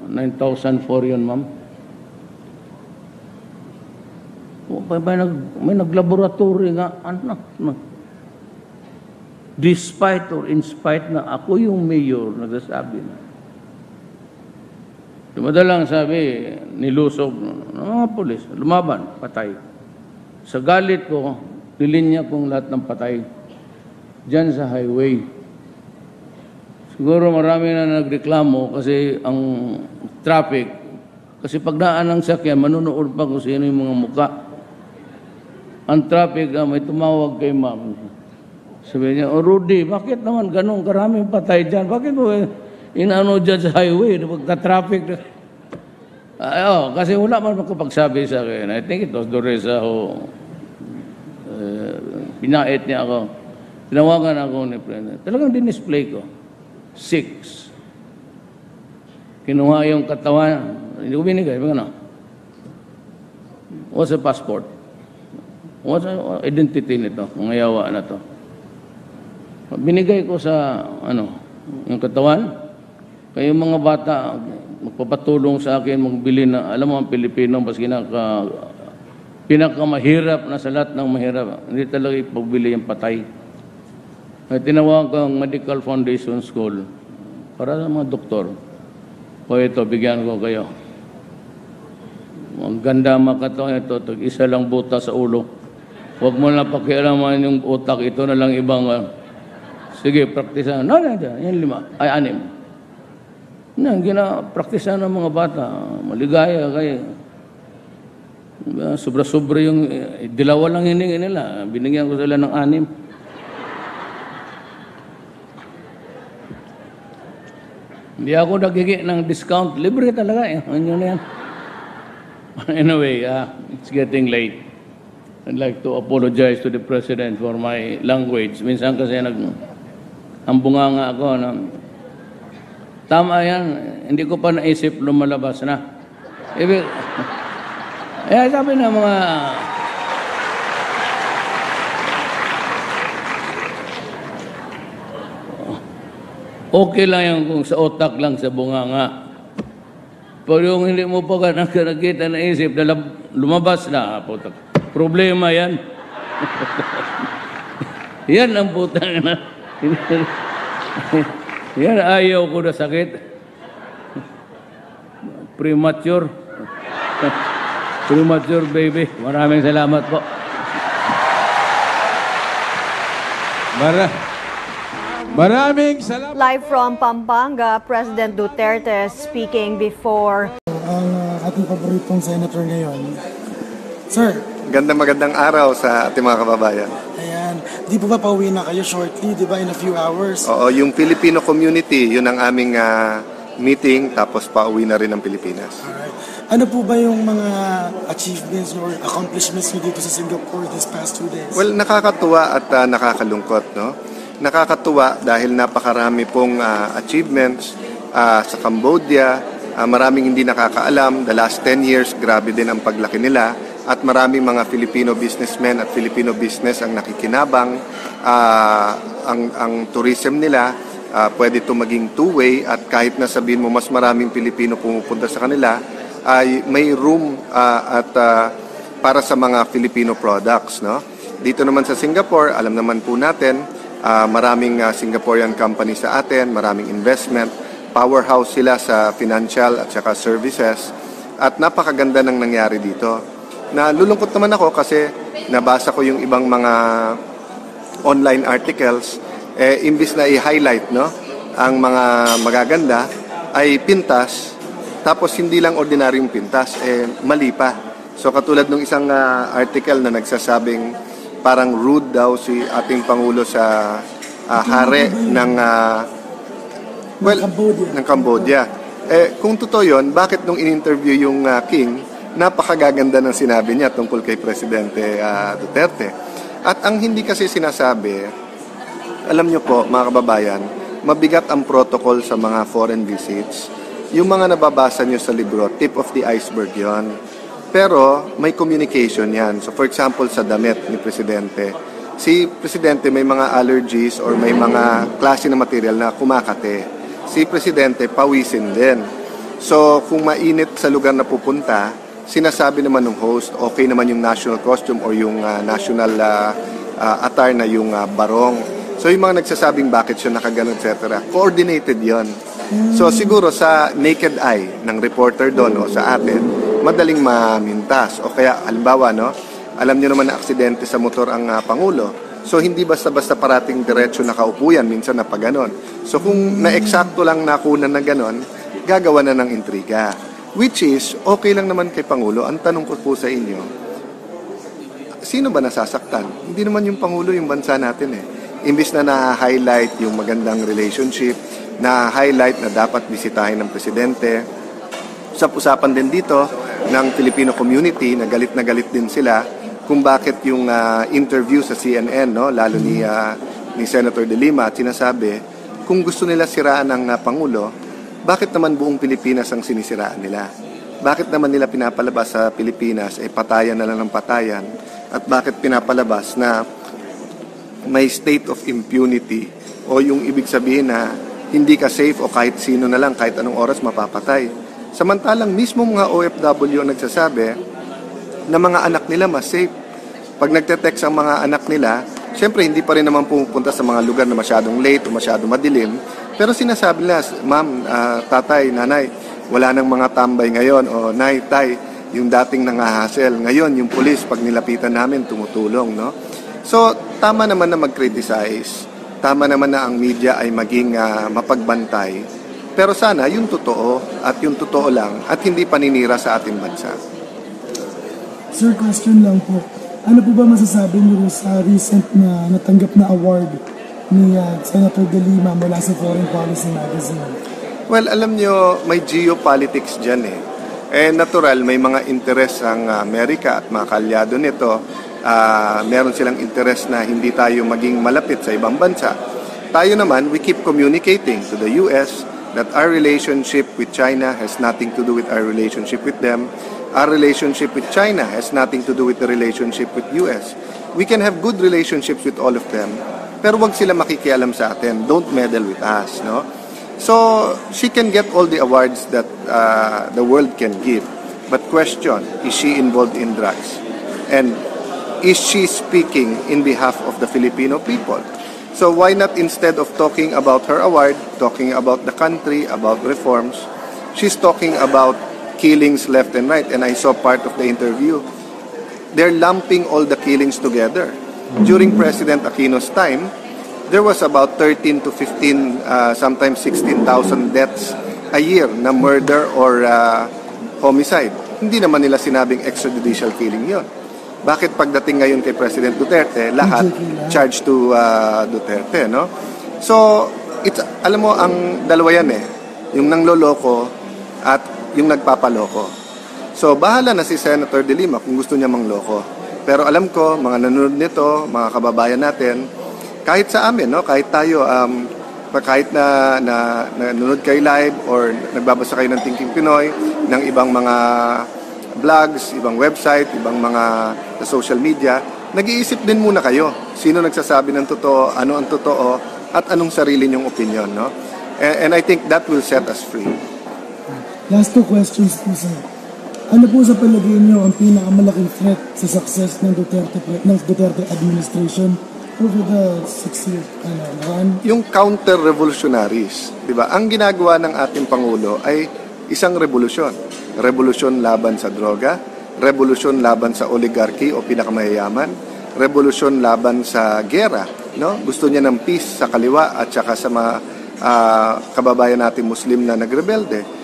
9,004 yun, ma'am. May naglaboratory nga, anak. Despite or in spite na ako yung mayor, nagsasabi na. Madalang sabi, nilusob ng mga polis, lumaban, patay. Sa galit ko, nilinya kong lahat ng patay dyan sa highway. Siguro marami na nagreklamo kasi ang traffic, kasi pag daan ng sakyan, manunood pa kung sino yung mga muka. Ang traffic, may tumawag kay ma'am. Sabi niya, Rudy, bakit naman ganun karaming patay dyan? Bakit mo inano dyan sa highway, pagka-traffic? Kasi wala man makapagsabi sa akin. I think it was Doresa who pinait niya ako. Tinawagan ako ni President. Talagang dinisplay ko. 6. Kinuha yung katawan. Hindi ko binigay. What's a passport? What's a identity nito? Mga yawa na to. Binigay ko sa, yung katawan. Kaya yung mga bata, magpapatulong sa akin, magbili na, alam mo ang Pilipino, mas pinakamahirap na sa lahat ng mahirap. Hindi talaga ipagbili yung patay. Ay tinawag ko ang Medical Foundation School para sa mga doktor. O ito, bigyan ko kayo. Ang ganda makatawan ito, isa lang buta sa ulo. Huwag mo na pakialaman yung utak, ito na lang ibang... Sige, praktisan. Yan 5. Ay, 6. Yan, praktisan ng mga bata. Maligaya kayo. Sobra-sobra yung... Dilawa lang hiningi nila. Binigyan ko sila ng 6. Hindi ako nagiging ng discount. Libre talaga. Ano na yan? Anyway, it's getting late. I'd like to apologize to the President for my language. Minsan kasi ang bunganga ako. Tama yan. Hindi ko pa naisip lumalabas na. Sabi na mga... Okay lang yan kung sa otak lang sa bunganga. Pero yung hindi mo pa nakita na isip, lumabas na. Problema yan. Yan ang putang na. Yan, ayaw ko na sakit. Premature. Premature baby. Maraming salamat po. Maraming salamat. Live from Pampanga, President Duterte speaking before Ang ating paboritong senator ngayon. Sir. Magandang araw sa ating mga kababayan. Ayan. Di po ba pauwi na kayo shortly, di ba, in a few hours? Oo, yung Filipino community, yun ang aming meeting, tapos pauwi na rin ng Pilipinas. Alright. Ano po ba yung mga achievements or accomplishments nyo dito sa Singapore this past 2 days? Well, nakakatuwa at nakakalungkot, no? Nakakatuwa dahil napakarami pong achievements sa Cambodia. Maraming hindi nakakaalam. The last 10 years, grabe din ang paglaki nila. At maraming mga Filipino businessmen at Filipino business ang nakikinabang. Ang tourism nila pwede ito maging two-way at kahit na sabihin mo mas maraming Pilipino pumupunta sa kanila, ay may room para sa mga Filipino products. No? Dito naman sa Singapore, alam naman po natin, maraming Singaporean company sa atin, maraming investment, powerhouse sila sa financial at saka services, at napakaganda ng nangyari dito. Nalulungkot naman ako kasi nabasa ko yung ibang mga online articles, imbis na i-highlight ang mga magaganda, ay pintas, tapos hindi lang ordinaryong pintas, mali pa. So katulad ng isang article na nagsasabing parang rude daw si ating Pangulo sa hari ng Cambodia. Kung totoo yun, bakit nung in-interview yung King, napakagaganda ng sinabi niya tungkol kay Presidente Duterte. At ang hindi kasi sinasabi, alam niyo po mga kababayan, mabigat ang protocol sa mga foreign visits. Yung mga nababasa niyo sa libro, tip of the iceberg yon. Pero may communication yan. So for example, sa damit ni Presidente, si Presidente may mga allergies or may mga klase ng material na kumakate. Si Presidente pawisin din. So kung mainit sa lugar na pupunta, sinasabi naman ng host, okay naman yung national costume or yung national attire na yung barong. So yung mga nagsasabing bakit siya nakaganon, etc. Coordinated yon. So siguro sa naked eye ng reporter doon o sa atin, madaling mamintas. O kaya halimbawa, alam niyo naman na aksidente sa motor ang Pangulo. So hindi basta-basta parating diretso nakaupo yan, minsan na pa ganon. So kung na-eksakto lang nakunan na ganon, gagawa na ng intriga. Which is, okay lang naman kay Pangulo. Ang tanong ko po sa inyo, sino ba nasasaktan? Hindi naman yung Pangulo, yung bansa natin Imbis na na-highlight yung magandang relationship, na-highlight na dapat bisitahin ng Presidente. Usap-usapan din dito ng Filipino community, na galit din sila kung bakit yung interview sa CNN, lalo ni Senator De Lima, at sinasabi, kung gusto nila siraan ng Pangulo, bakit naman buong Pilipinas ang sinisiraan nila? Bakit naman nila pinapalabas sa Pilipinas, patayan na lang ng patayan? At bakit pinapalabas na may state of impunity o yung ibig sabihin na hindi ka safe o kahit sino na lang, kahit anong oras mapapatay? Samantalang mismo mga OFW ang nagsasabi na mga anak nila mas safe. Pag nagte-text ang mga anak nila, syempre hindi pa rin naman pupunta sa mga lugar na masyadong late o masyadong madilim. Pero sinasabi nila, ma'am, tatay, nanay, wala nang mga tambay ngayon. O nay, tay, yung dating nangahasel. Ngayon, yung pulis, pag nilapitan namin, tumutulong. So, tama naman na mag-criticize. Tama naman na ang media ay maging mapagbantay. Pero sana, yung totoo at yung totoo lang at hindi paninira sa ating bansa. Sir, question lang po. Ano po ba masasabi niyo sa recent na natanggap na award ni Senator De Lima mula sa Foreign Policy Magazine? Well, alam nyo, may geopolitics dyan natural, may mga interes ang Amerika at mga kalyado nito. Meron silang interes na hindi tayo maging malapit sa ibang bansa. Tayo naman, we keep communicating to the US that our relationship with China has nothing to do with our relationship with them. Our relationship with China has nothing to do with the relationship with US. We can have good relationships with all of them, pero wag sila makikialam sa atin. Don't meddle with us, So, she can get all the awards that the world can give. But question, is she involved in drugs? And is she speaking in behalf of the Filipino people? So why not, instead of talking about her award, talking about the country, about reforms, she's talking about killings left and right. And I saw part of the interview. They're lumping all the killings together. During President Aquino's time, there was about 13 to 15, sometimes 16,000 deaths a year na murder or homicide. Hindi naman nila sinabing extrajudicial killing yon. Bakit pagdating ngayon kay President Duterte, lahat charged to Duterte, So, alam mo, ang dalawa yan yung nangloloko at yung nagpapaloko. So, bahala na si Senator De Lima kung gusto niya mangloko. Pero alam ko, mga nanonood nito, mga kababayan natin, kahit sa amin, kahit tayo, kahit na nanonood kayo live or nagbabasa kayo ng Thinking Pinoy, ng ibang mga blogs, ibang website, ibang mga social media, nag-iisip din muna kayo. Sino nagsasabi ng totoo, ano ang totoo, at anong sarili niyong opinion, no? And I think that will set us free. Last 2 questions po, sir. Ano po sa palagay niyo ang pinakamalaking threat sa success ng Duterte administration over the 6 years run? Yung counter-revolutionaries, di ba? Ang ginagawa ng ating Pangulo ay isang revolusyon. Revolusyon laban sa droga, revolusyon laban sa oligarchy o pinakamayayaman, revolusyon laban sa gera, no? Gusto niya ng peace sa kaliwa at saka sa mga kababayan natin Muslim na nagrebelde.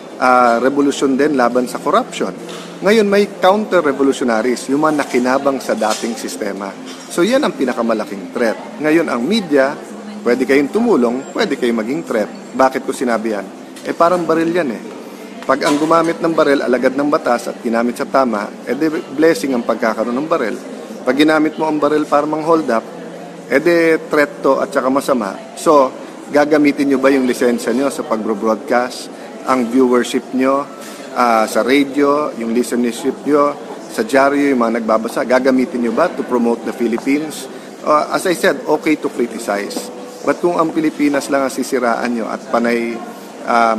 Revolusyon din laban sa corruption. Ngayon may counter-revolutionaries, yung mga nakinabang sa dating sistema. So yan ang pinakamalaking threat. Ngayon ang media, pwede kayong tumulong, pwede kayong maging threat. Bakit ko sinabi yan? Parang baril yan eh. Pag ang gumamit ng baril, alagad ng batas at ginamit sa tama, blessing ang pagkakaroon ng baril. Pag ginamit mo ang baril para mang-hold up, threat to at saka masama. So, gagamitin nyo ba yung lisensya nyo sa pag-broadcast, ang viewership nyo sa radio, yung listenership nyo, sa dyaryo, yung mga nagbabasa, gagamitin nyo ba to promote the Philippines? As I said, okay to criticize. But kung ang Pilipinas lang ang sisiraan nyo at panay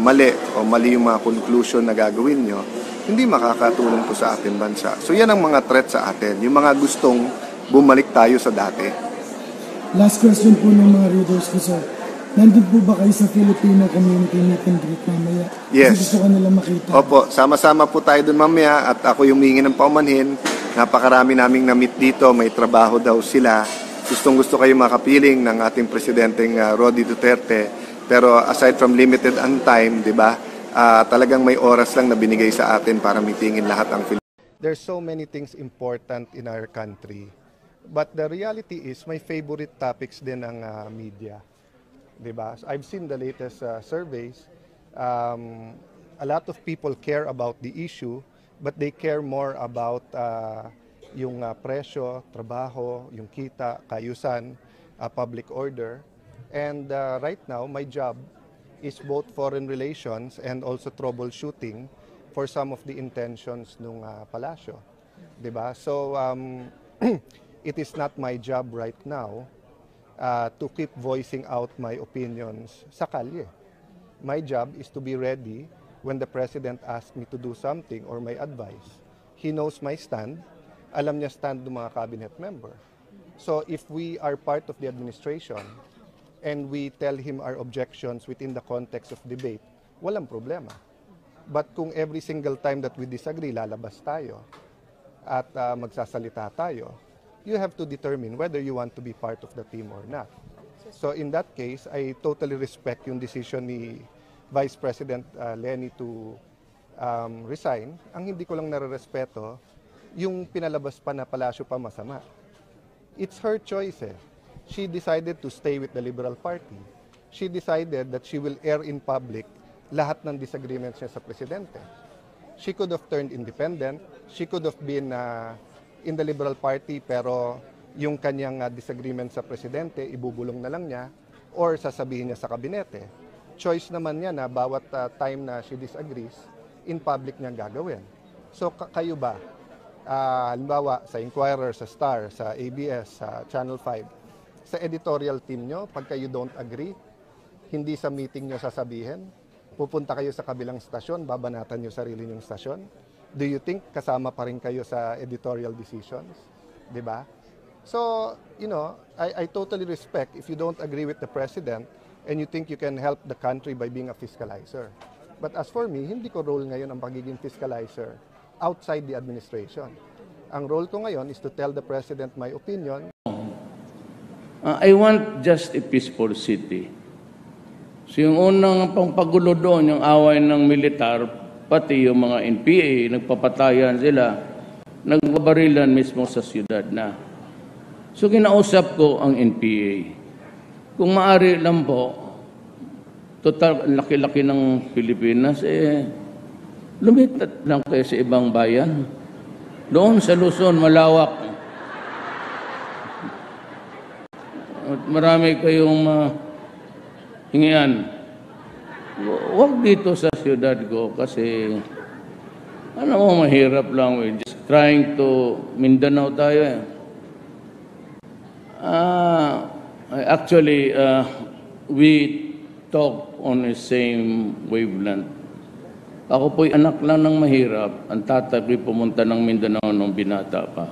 mali o mali yung mga conclusion na gagawin nyo, hindi makakatulong to sa ating bansa. So yan ang mga threat sa atin, yung mga gustong bumalik tayo sa dati. Last question po ng mga readers ko, sir. Nandun po ba kayo sa Filipino community meet and greet mamaya? Yes. Kasi gusto ko nila makita. Opo, sama-sama po tayo dun mamaya at ako yung humingi ng paumanhin. Napakarami naming na-meet dito, may trabaho daw sila. Gustong-gusto kayo makapiling ng ating presidenteng Rody Duterte. Pero aside from limited on time, di ba, talagang may oras lang na binigay sa atin para meetingin lahat ang Filipino. There's so many things important in our country. But the reality is, my favorite topics din ang media. Diba? So I've seen the latest surveys. A lot of people care about the issue, but they care more about yung presyo, trabaho, yung kita, kayusan, public order. And right now, my job is both foreign relations and also troubleshooting for some of the intentions ng palasyo. Diba? So it is not my job right now to keep voicing out my opinions sa kalye. My job is to be ready when the President asks me to do something or my advice. He knows my stand. Alam niya stand ng mga cabinet member. So if we are part of the administration and we tell him our objections within the context of debate, walang problema. But kung every single time that we disagree, lalabas tayo at magsasalita tayo, you have to determine whether you want to be part of the team or not. So in that case, I totally respect yung decision ni Vice President Leni to resign. Ang hindi ko lang nare-respeto, yung pinalabas pa na palasyo pa masama. It's her choice eh. She decided to stay with the Liberal Party. She decided that she will air in public lahat ng disagreements niya sa presidente. She could have turned independent. She could have been in the Liberal Party pero yung kanyang disagreement sa presidente, ibubulong na lang niya or sasabihin niya sa kabinete. Choice naman niya na bawat time na she disagrees, in public niya gagawin. So kayo ba, halimbawa sa Inquirer, sa Star, sa ABS, sa Channel 5, sa editorial team nyo, pag kayo don't agree, hindi sa meeting nyo sasabihin, pupunta kayo sa kabilang stasyon, babanatan nyo sarili nyong stasyon, do you think kasama pa rin kayo sa editorial decisions? Diba? So, you know, I totally respect if you don't agree with the president and you think you can help the country by being a fiscalizer. But as for me, hindi ko role ngayon ang pagiging fiscalizer outside the administration. Ang role ko ngayon is to tell the president my opinion. I want just a peaceful city. So yung unang pangpagulo doon, yung away ng militar, pati yung mga NPA, nagpapatayan sila, nagbabarilan mismo sa siyudad na. So kinausap ko ang NPA. Kung maaari lang po, total laki-laki ng Pilipinas, lumipat lang kayo sa ibang bayan. Doon sa Luzon, malawak. At marami kayong hingian. Huwag dito sa siyudad ko kasi mahirap lang. We're just trying to Mindanao tayo eh. Actually, we talk on the same wavelength. Ako po'y anak lang ng mahirap. Ang tatay ko'y pumunta ng Mindanao nung binata pa.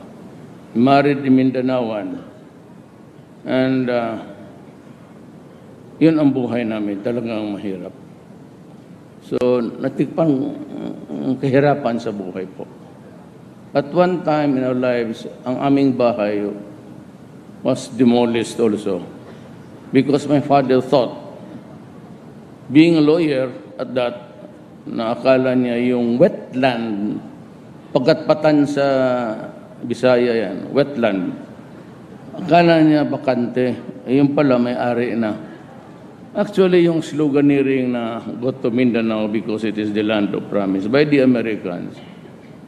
Married in Mindanaoan. And yun ang buhay namin. Talagang mahirap. So, natikpan ang kahirapan sa buhay po. At one time in our lives, ang aming bahay was demolished also. Because my father thought, being a lawyer at that, na akala niya yung wetland, pagkatpatan sa Bisaya yan, wetland. Akala niya bakante, yung pala may-ari na. Actually, yung sloganeering na go to Mindanao because it is the land of promise by the Americans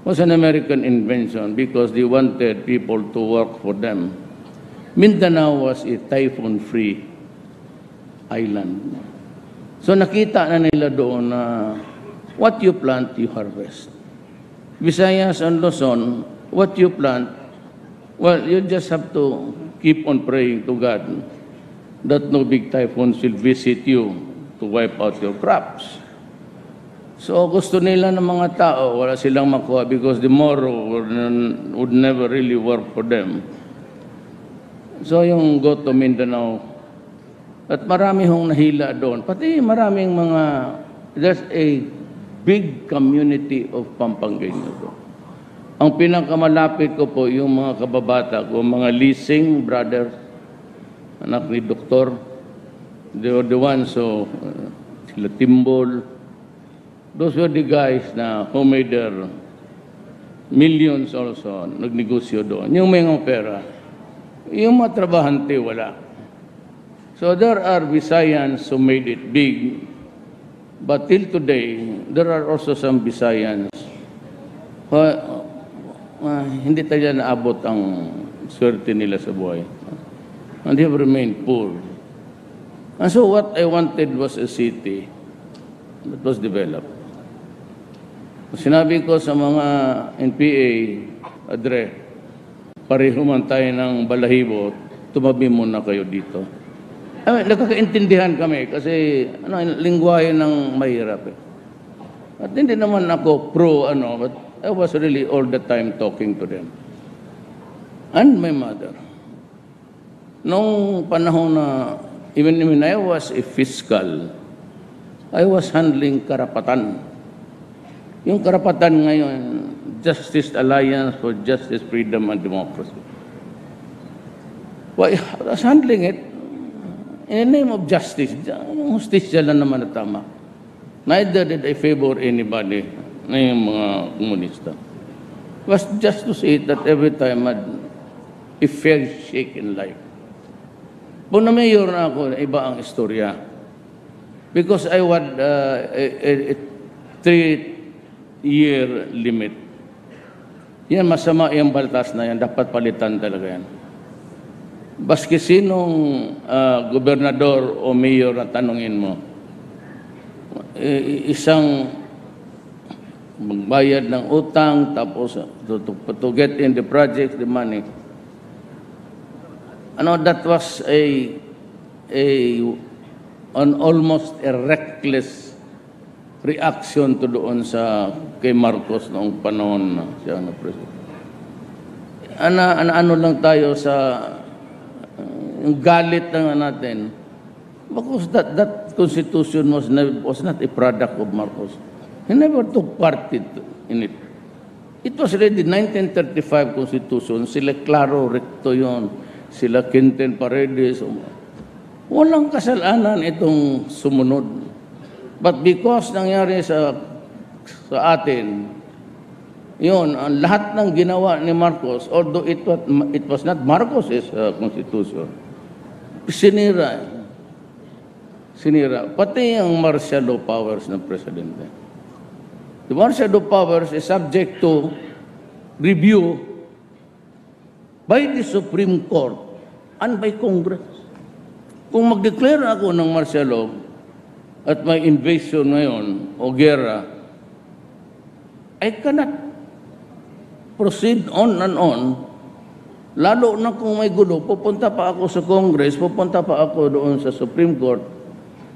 was an American invention because they wanted people to work for them. Mindanao was a typhoon-free island. So nakita na nila doon na what you plant, you harvest. Visayas and Luzon, what you plant, well, you just have to keep on praying to God that no big typhoons will visit you to wipe out your crops. So gusto nila ng mga tao, wala silang makuha because the morrow would never really work for them. So yung go to Mindanao, at marami hong nahila doon. Pati maraming mga, there's a big community of Pampangueño doon. Ang pinakamalapit ko po, yung mga kababata ko, mga leasing brothers, anak ni Doktor, they were the ones, so, sila Timbol, those were the guys na who made their millions also, nagnegosyo doon. Yung may mga pera, yung mga trabahante, wala. So there are Visayans who made it big, but till today, there are also some Visayans who, hindi tayo naabot ang swerte nila sa buhay. And they have remained poor. And so what I wanted was a city that was developed. Sinabi ko sa mga NPA, Adre, pareho man tayo ng balahibo, tumabi muna kayo dito. Nagkakaintindihan kami kasi lingwahe ng mahirap eh. At hindi naman ako but I was really all the time talking to them. And my mother. Nung panahon na, even when I was a fiscal, I was handling karapatan. Yung karapatan ngayon, Justice Alliance for Justice, Freedom, and Democracy. Well, I was handling it in the name of justice. Yung justisya lang naman na tama. Neither did I favor anybody na yung mga komunista. It was just to say that every time I had a fair shake in life. Kung na-mayor na ako, iba ang istorya. Because I had a 3-year limit. Yan, masama yung baltas na yan. Dapat palitan talaga yan. Baski sinong gobernador o mayor na tanungin mo, isang magbayad ng utang, tapos to get in the project, the money. That was an almost a reckless reaction to doon sa kay Marcos noong panahon na siya na president. Ano lang tayo sa yung galit lang natin. Because that constitution was not a product of Marcos. He never took part in it. It was already 1935 constitution. Sila Claro Recto yun. Sila Quinten Paredes. Walang kasalanan itong sumunod. But because nangyari sa atin, yun, ang lahat ng ginawa ni Marcos, although it was not Marcos' constitution, sinira. Pati ang martial law powers ng presidente. The martial law powers is subject to review by the Supreme Court and by Congress. Kung mag-declare ako ng martial law at may invasion ngayon o gera, I cannot proceed on and on. Lalo na kung may gulo, pupunta pa ako sa Congress, pupunta pa ako doon sa Supreme Court,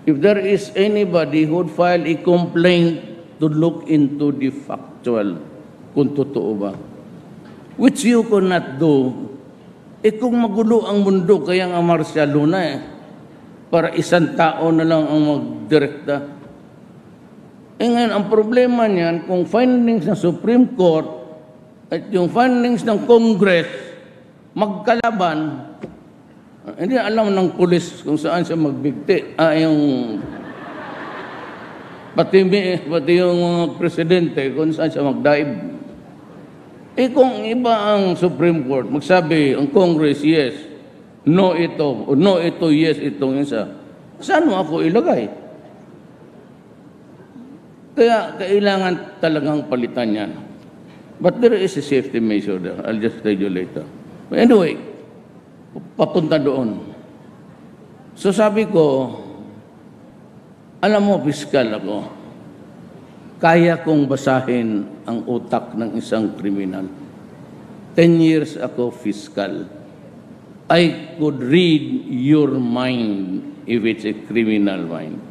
if there is anybody who would file a complaint to look into the factual, kung totoo ba, which you cannot do, kung magulo ang mundo, kaya nga martial law na para isang tao na lang ang magdirekta. Ngayon, ang problema niyan, kung findings ng Supreme Court at yung findings ng Congress magkalaban, hindi alam ng pulis kung saan siya magbigti. Pati yung mga presidente kung saan siya magdaib. Kung iba ang Supreme Court, magsabi ang Congress, yes, no ito, o no ito, yes, itong isa. Saan mo ako ilagay? Kaya kailangan talagang palitan yan. But there is a safety measure there. I'll just tell you later. But anyway, papunta doon. So sabi ko, alam mo, piskal ako. Kaya kong basahin ang utak ng isang kriminal. 10 years ako fiscal. I could read your mind if it's a criminal mind.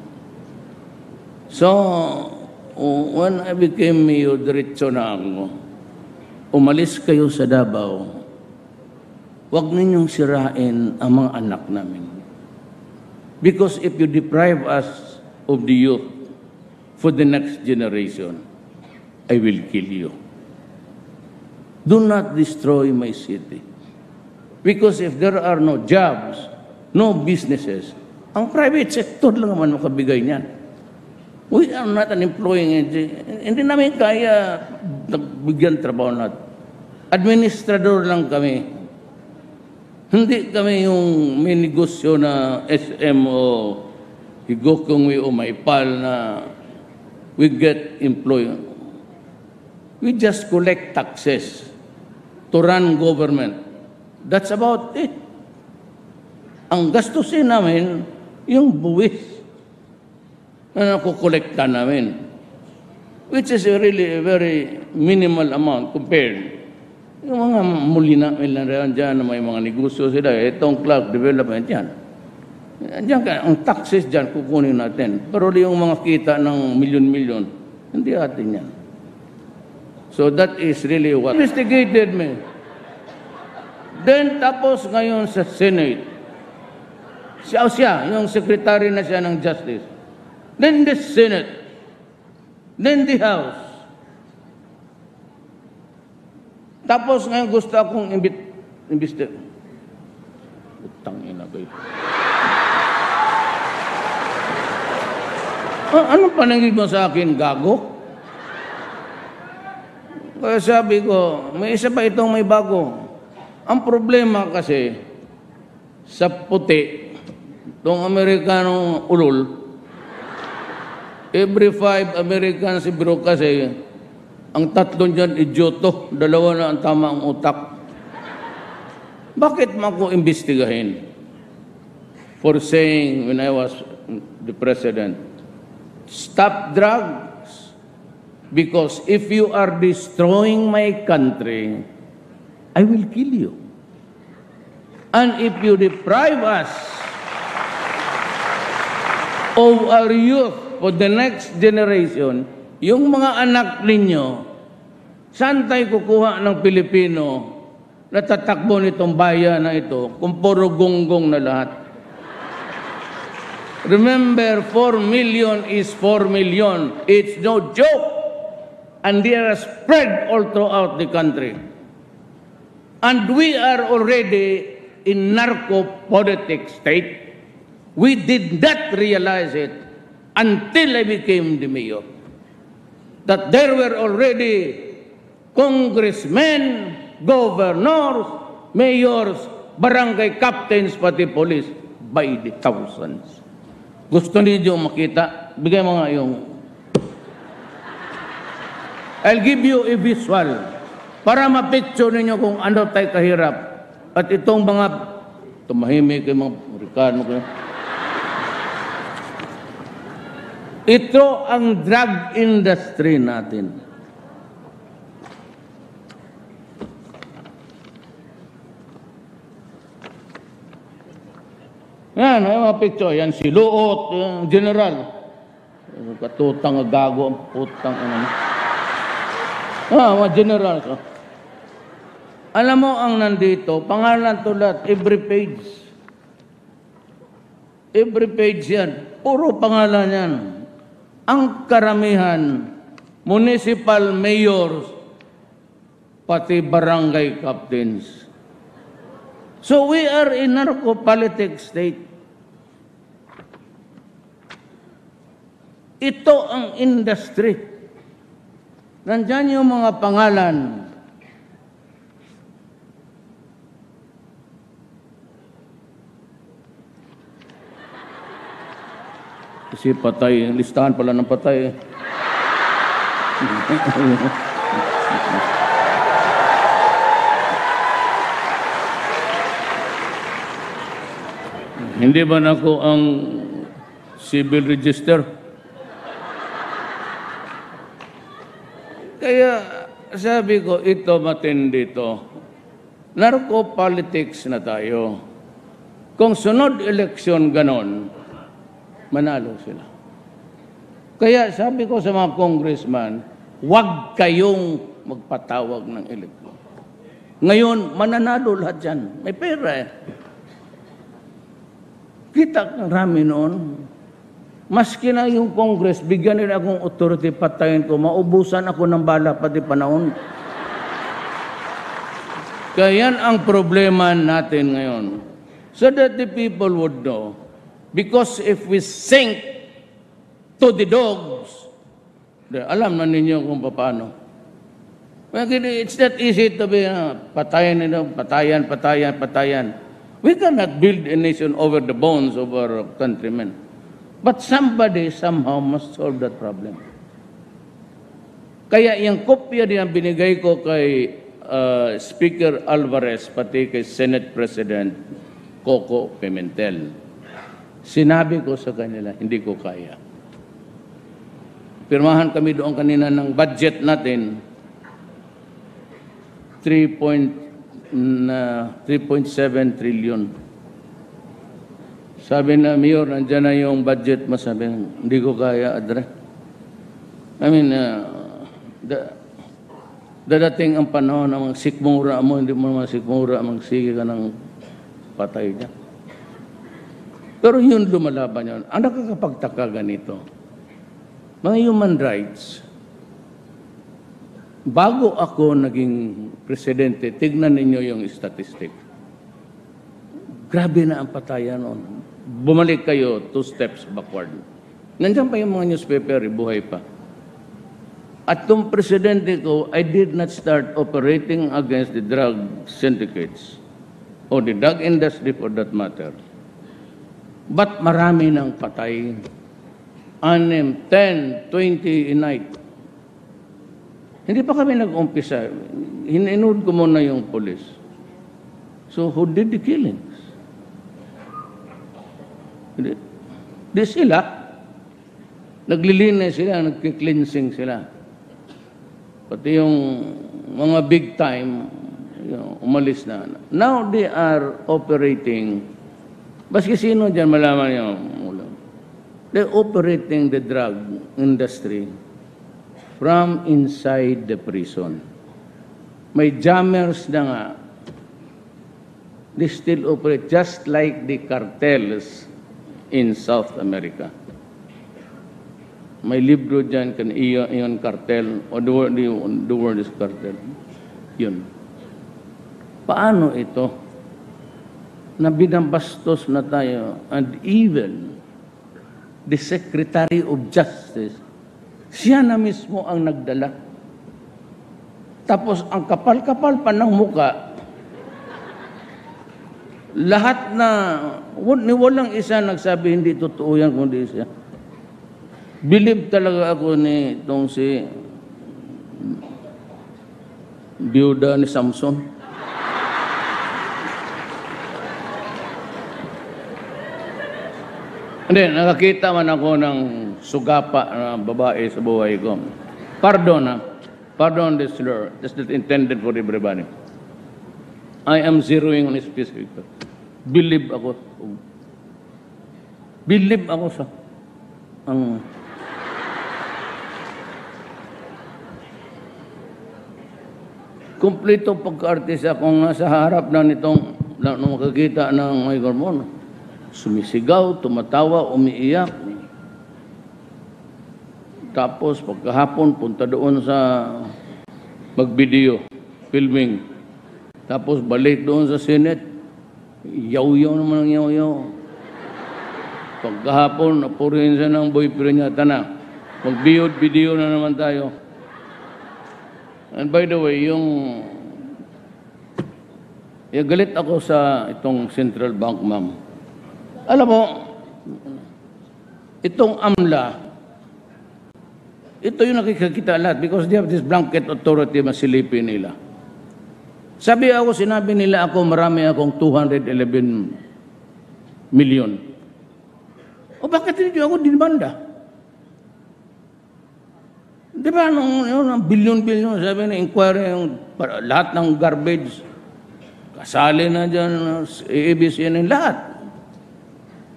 So, when I became mayor, diretso na ako. Umalis kayo sa Davao. Huwag ninyong sirain ang mga anak namin. Because if you deprive us of the youth for the next generation, I will kill you. Do not destroy my city. Because if there are no jobs, no businesses, ang private sector lang naman makabigay niyan. We are not an employing agency. Hindi namin kaya nagbigyan trabaho natin. Administrador lang kami. Hindi kami yung may negosyo na SM o Higokongwe o Maipal na we get employed. We just collect taxes to run government. That's about it. Ang gastusin namin, yung buwis na nakukolekta namin, which is really a very minimal amount compared. Yung mga mulina nila dyan na may mga negosyo sila, itong Clark Development yan. Diyan ka, ang taxes dyan kukunin natin. Pero yung mga kita ng milyon-milyon, hindi atin yan. So that is really what investigated me. Then tapos ngayon sa Senate, siya, yung secretary na siya ng Justice. Then the Senate. Then the House. Tapos ngayon gusto akong imbestiga. Utang ina kayo. Anong panangig mo sa akin, gago? Kaya sabi ko, may isa pa itong may bago. Ang problema kasi, sa puti, itong Amerikanong ulol, every 5 Americans siguro kasi, ang tatlong dyan idyoto, dalawa na ang tama ang utak. Bakit mo ako imbestigahin? For saying, when I was the president, stop drugs. Because if you are destroying my country, I will kill you. And if you deprive us of our youth for the next generation, yung mga anak ninyo, saan tayo kukuha ng Pilipino na tatakbo nitong bayan na ito kung puro gonggong na lahat? Remember, 4 million is 4 million. It's no joke. And they are spread all throughout the country. And we are already in narco-politic state. We did not realize it until I became the mayor. That there were already congressmen, governors, mayors, barangay captains, pati police, by the thousands. Gusto niyo makita? Bigay mo nga yung... I'll give you a visual para mapicture ninyo kung ano tayo kahirap. At itong mga tumahimik yung mga Amerikano. Ito ang drug industry natin. Yan, may mga picture. Yan si Luot, yung general. Katutang gago ang putang ano. Mga general ka. Alam mo ang nandito, pangalan to lahat, every page. Every page yan. Puro pangalan yan. Ang karamihan, municipal mayors, pati barangay captains. So we are in narco-politic state. Ito ang industry. Nandyan yung mga pangalan. Kasi patay, listahan pala ng patay. Hindi ba ako ang civil register? Kaya sabi ko, ito matindi ito. Narco-politics na tayo. Kung sunod eleksyon ganon, manalo sila. Kaya sabi ko sa mga congressman, huwag kayong magpatawag ng eleksyon. Ngayon, mananalo lahat dyan. May pera eh. Kita ng rami noon. Maski na yung Congress, bigyan nila akong authority, patayin ko, maubusan ako ng bala pati panahon. Kaya yan ang problema natin ngayon. So that the people would know. Because if we sink to the dogs, alam na ninyo kung paano. It's not easy to be patayan nila, patayan. We cannot build a nation over the bones of our countrymen. But somebody somehow must solve that problem. Kaya yung kopya din ang binigay ko kay Speaker Alvarez, pati kay Senate President Coco Pimentel. Sinabi ko sa kanila, hindi ko kaya. Pirmahan kami doon kanina ng budget natin, 3.7 trillion. Sabi na, Mayor, nandiyan na yung budget mo. Sabi, hindi ko kaya, Adre. I mean, dadating ang panahon na sikmura mo, hindi mo naman sikmura, magsige ka ng patay niya. Pero yun lumalaban yun. Ang nakakapagtaka ganito, mga human rights, bago ako naging presidente, tignan ninyo yung statistic. Grabe na ang patayan noon. Bumalik kayo 2 steps backward. Nandiyan pa yung mga newspaper, buhay pa. At nung presidente ko, I did not start operating against the drug syndicates or the drug industry for that matter. But marami ng patay. 6, 10, 20 a night. Hindi pa kami nag-umpisa. Hininood ko muna yung police. So who did the killings? Di sila. Naglilinis sila, nagki-cleansing sila. Pati yung mga big time, umalis na. Now they are operating, baski sino dyan malaman nyo, they're operating the drug industry from inside the prison. May jammers na nga. They still operate just like the cartels in South America. May libro dyan, kan iyon cartel, or the word is cartel. Yun. Paano ito? Na binabastos na tayo, and even the Secretary of Justice, siya na mismo ang nagdala. Tapos ang kapal-kapal pa ng muka, lahat na, walang isa nagsabi hindi totoo yan kundi siya. Believe talaga ako ni itong si biyuda ni Samson. Hindi, nakakita man ako ng sugapa na babae sa buhay ko. Pardon this slur. That's not intended for everybody. I am zeroing on a specific. Believe ako. Believe ako sa ang kumpleto pagka-artista kung nasa harap na nitong makakita ng microphone. Sumisigaw, tumatawa, umiiyak. Tapos pagkahapon, punta doon sa mag-video, filming. Tapos balik doon sa Senate. Yaw-yaw naman ang yaw-yaw. Pagkahapon, napurihin siya ng boyfriend niya. Tana, mag-video na naman tayo. And by the way, galit ako sa itong Central Bank, ma'am. Alam mo, itong AMLA, ito yung nakikita lahat because they have this blanket authority masilipin nila. Sinabi nila ako, marami akong 211 million. O bakit hindi ako dinimanda? Di ba, nung bilyon-bilyon, sabi na inquiry, lahat ng garbage, kasali na dyan, ABCN, lahat.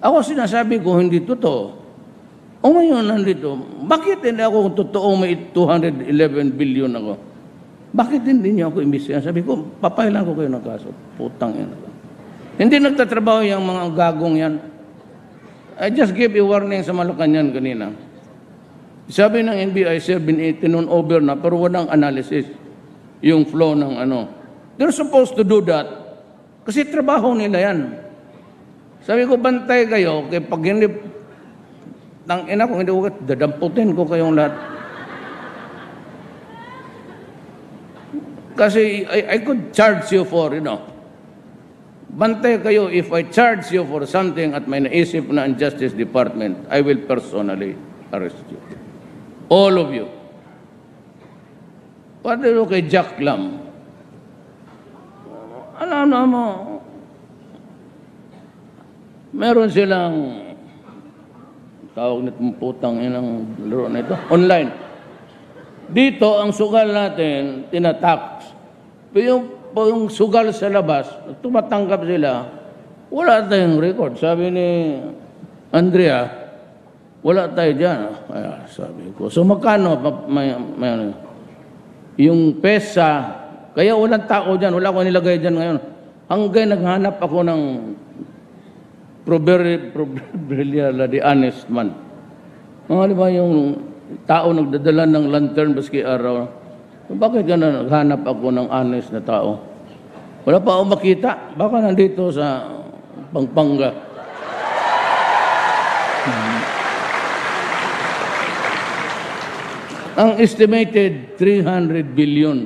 Ako sinasabi ko, hindi totoo. O ngayon, nandito, bakit hindi ako totoo may 211 billion ako? Bakit hindi niyo ako imbisihan? Sabi ko, papailan ko kayo ng kaso. Putang yan. Hindi nagtatrabaho yung mga gagong yan. I just gave a warning sa Malacanang kanina. Sabi ng NBI, sir, tinun over na, pero walang analysis yung flow ng ano. They're supposed to do that. Kasi trabaho nila yan. Sabi ko, bantay kayo, kaya pag hindi, tangina kung hindi ko, dadamputin ko kayong lahat. Kasi I could charge you for, bantay kayo, if I charge you for something at may naisip na ang Justice Department, I will personally arrest you. All of you. Pati ito kay Jack Lam. Alam na mo, meron silang tawag nitong putang inang laro na ito, online. Dito, ang sugal natin, tinatax. Pero yung sugal sa labas, tumatanggap sila, wala tayong record. Sabi ni Andrea, wala tayo dyan. Ay, sabi ko. So magkano? Yung pesa, kaya walang tao dyan. Wala ko nilagay dyan ngayon. Hanggang naghanap ako ng proverbial the honest man. Di ba yung tao nagdadala ng lantern baski araw? Bakit gano'n naghanap ako ng honest na tao? Wala pa ako makita. Baka nandito sa Pampanga. Ang estimated 300 billion.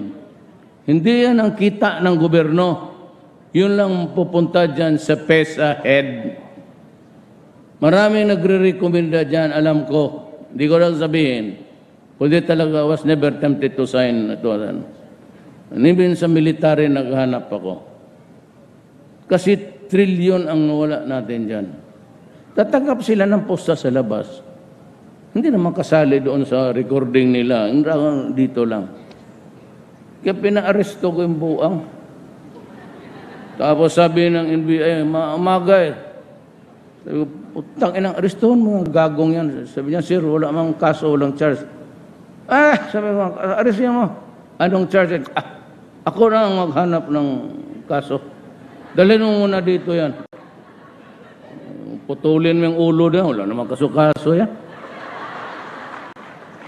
Hindi yan ang kita ng gobyerno. Yun lang pupunta dyan sa PESA head. Maraming nagre-recommenda dyan, alam ko. Hindi ko lang sabihin. Kundi talaga was never tempted to sign ito. Even sa military naghanap ako. Kasi trilyon ang nawala natin dyan. Tatanggap sila ng posta sa labas. Hindi naman kasali doon sa recording nila. Dito lang. Kaya pina-aresto ko yung buang. Tapos sabi ng NBI, umaga eh. Sabi ko, putang inang arestoon mga gagong yan. Sabi niya, sir, wala mang kaso, walang charge. Sabi ko, arestoon mo. Anong charge? Ako na ang maghanap ng kaso. Dalhin mo muna dito yan. Putulin mo yung ulo na. Wala namang kaso-kaso yan.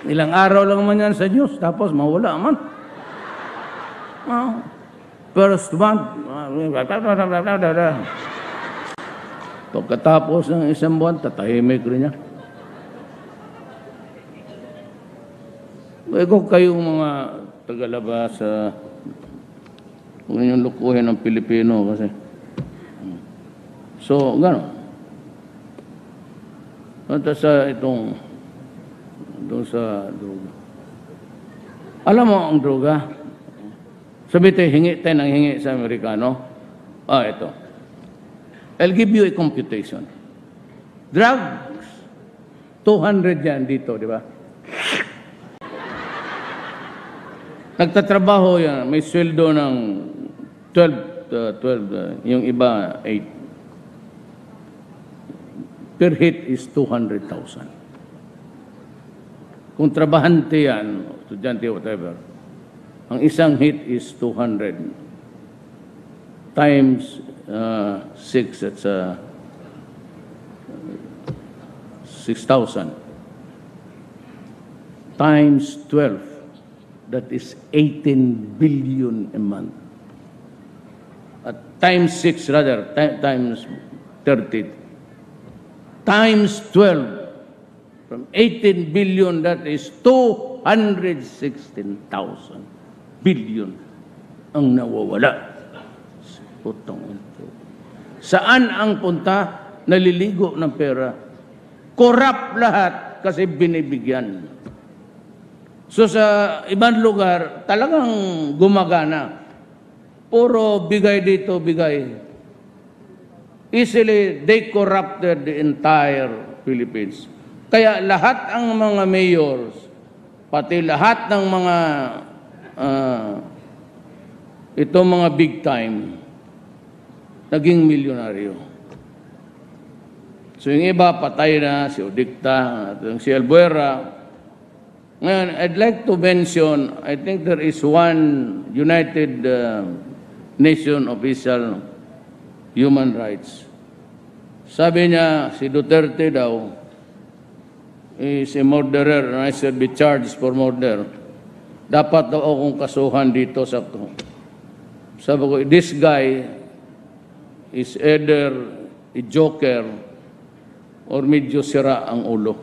Ilang araw lang man yan sa Diyos, tapos mawala man. First month, pagkatapos ng isang buwan, tatahimik rin niya. Kung kayong mga tagalabas, huwag ninyong lukuhin ng Pilipino kasi. So, gano'n. At sa itong doon sa droga. Alam mo ang droga? Sabi tayo, hingi tayo ng hingi sa Amerikano. Ito. I'll give you a computation. Drugs, 200 yan dito, di ba? Nagtatrabaho yan, may sweldo ng 12, yung iba 8. per hit is 200,000. Kung trabahante yan, estudyante, whatever, ang isang hit is 200 times 6, that's 6,000 times 12, that is 18 billion a month. At times 6 rather, times 30, times 12, from 18 billion, that is 216,000 billion ang nawawala. Putong ito. Saan ang punta? Naliligo ng pera. Corrupt lahat kasi binibigyan. So sa ibang lugar, talagang gumagana. Puro bigay dito, bigay. Easily, they corrupted the entire Philippines. Kaya lahat ang mga mayors, pati lahat ng mga itong mga big time, naging milyonaryo. So yung iba, patay na, si Odicta, si Albuera. Ngayon, I'd like to mention, I think there is one United Nation official, human rights. Sabi niya, si Duterte daw, is a murderer and I should be charged for murder. Dapat daw akong kasuhan dito sa to. Sabi ko, this guy is either a joker or medyo sira ang ulo.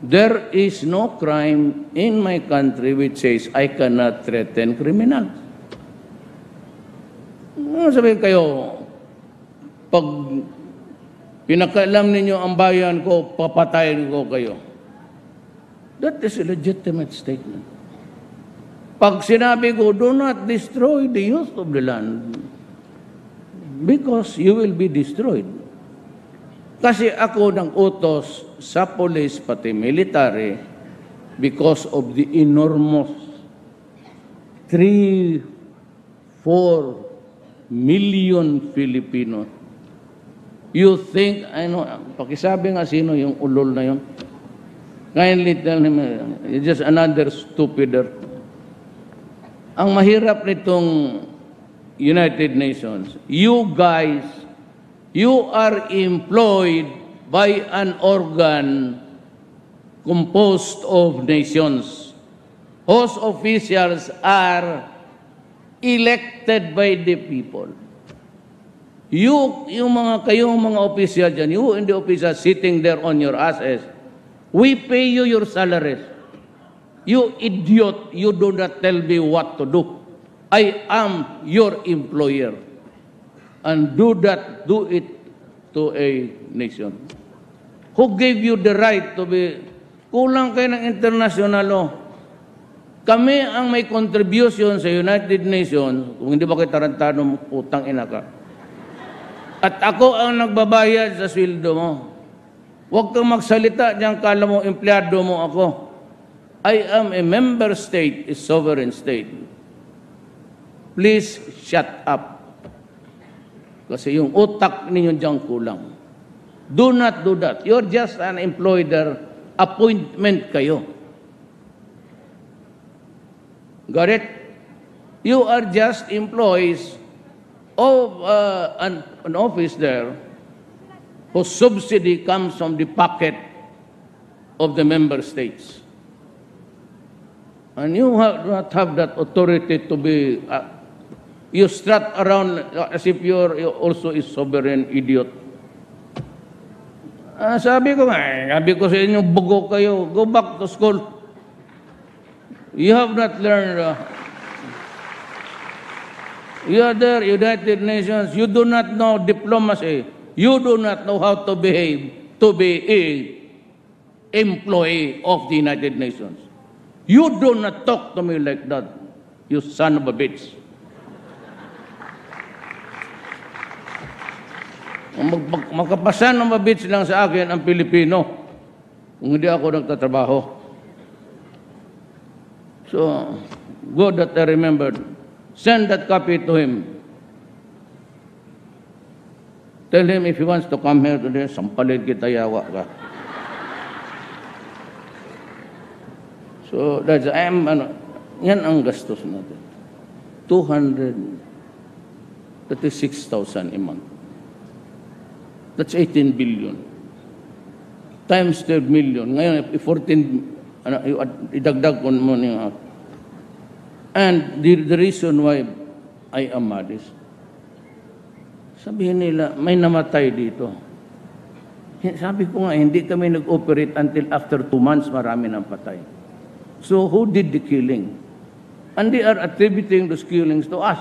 There is no crime in my country which says I cannot threaten criminals. Sabihin kayo, pag pinakailam ninyo ang bayan ko, papatayin ko kayo. That is a legitimate statement. Pag sinabi ko, do not destroy the youth of the land because you will be destroyed. Kasi ako nang utos sa police pati military because of the enormous 3-4 million Filipinos. You think, pakisabi nga sino yung ulol na yun? Kindly tell him, just another stupider. Ang mahirap nitong United Nations, you guys, you are employed by an organ composed of nations whose officials are elected by the people. Kayong mga official dyan, you and the officials sitting there on your asses, we pay you your salaries. You idiot, you do not tell me what to do. I am your employer. And do it to a nation. Who gave you the right to be, kulang kayo ng international law. Kami ang may contribution sa United Nations, kung hindi ba kayo tarantado, utang ina ka. At ako ang nagbabayad sa sweldo mo. Huwag kang magsalita diyan, kala mo empleyado mo ako. I am a member state, a sovereign state. Please shut up. Kasi yung utak ninyo diyan kulang. Do not do that. You're just an employer. Appointment kayo. Got it? You are just employees of an office there whose subsidy comes from the pocket of the member states. And you do not have that authority to be, you strut around as if you're also a sovereign idiot. Sabi ko sa inyo, bugo kayo, go back to school. You have not learned, you are there, United Nations, you do not know diplomacy, you do not know how to behave, to be a employee of the United Nations. You do not talk to me like that, you son of a bitch. Magkapasan ng mabits lang sa akin ang Pilipino kung hindi ako nagtatrabaho. So, good that I remembered. Send that copy to him. Tell him if he wants to come here today, sampalin kita, yawa ka. So, yan ang gastos natin. 236,000 a month. That's 18 billion. Times 12 million. Ngayon, 14, idagdag ko mo niya. And the reason why I am mad is, sabihin nila, may namatay dito. Sabi ko nga, hindi kami nag-operate until after 2 months, marami nang patay. So, who did the killing? And they are attributing those killings to us.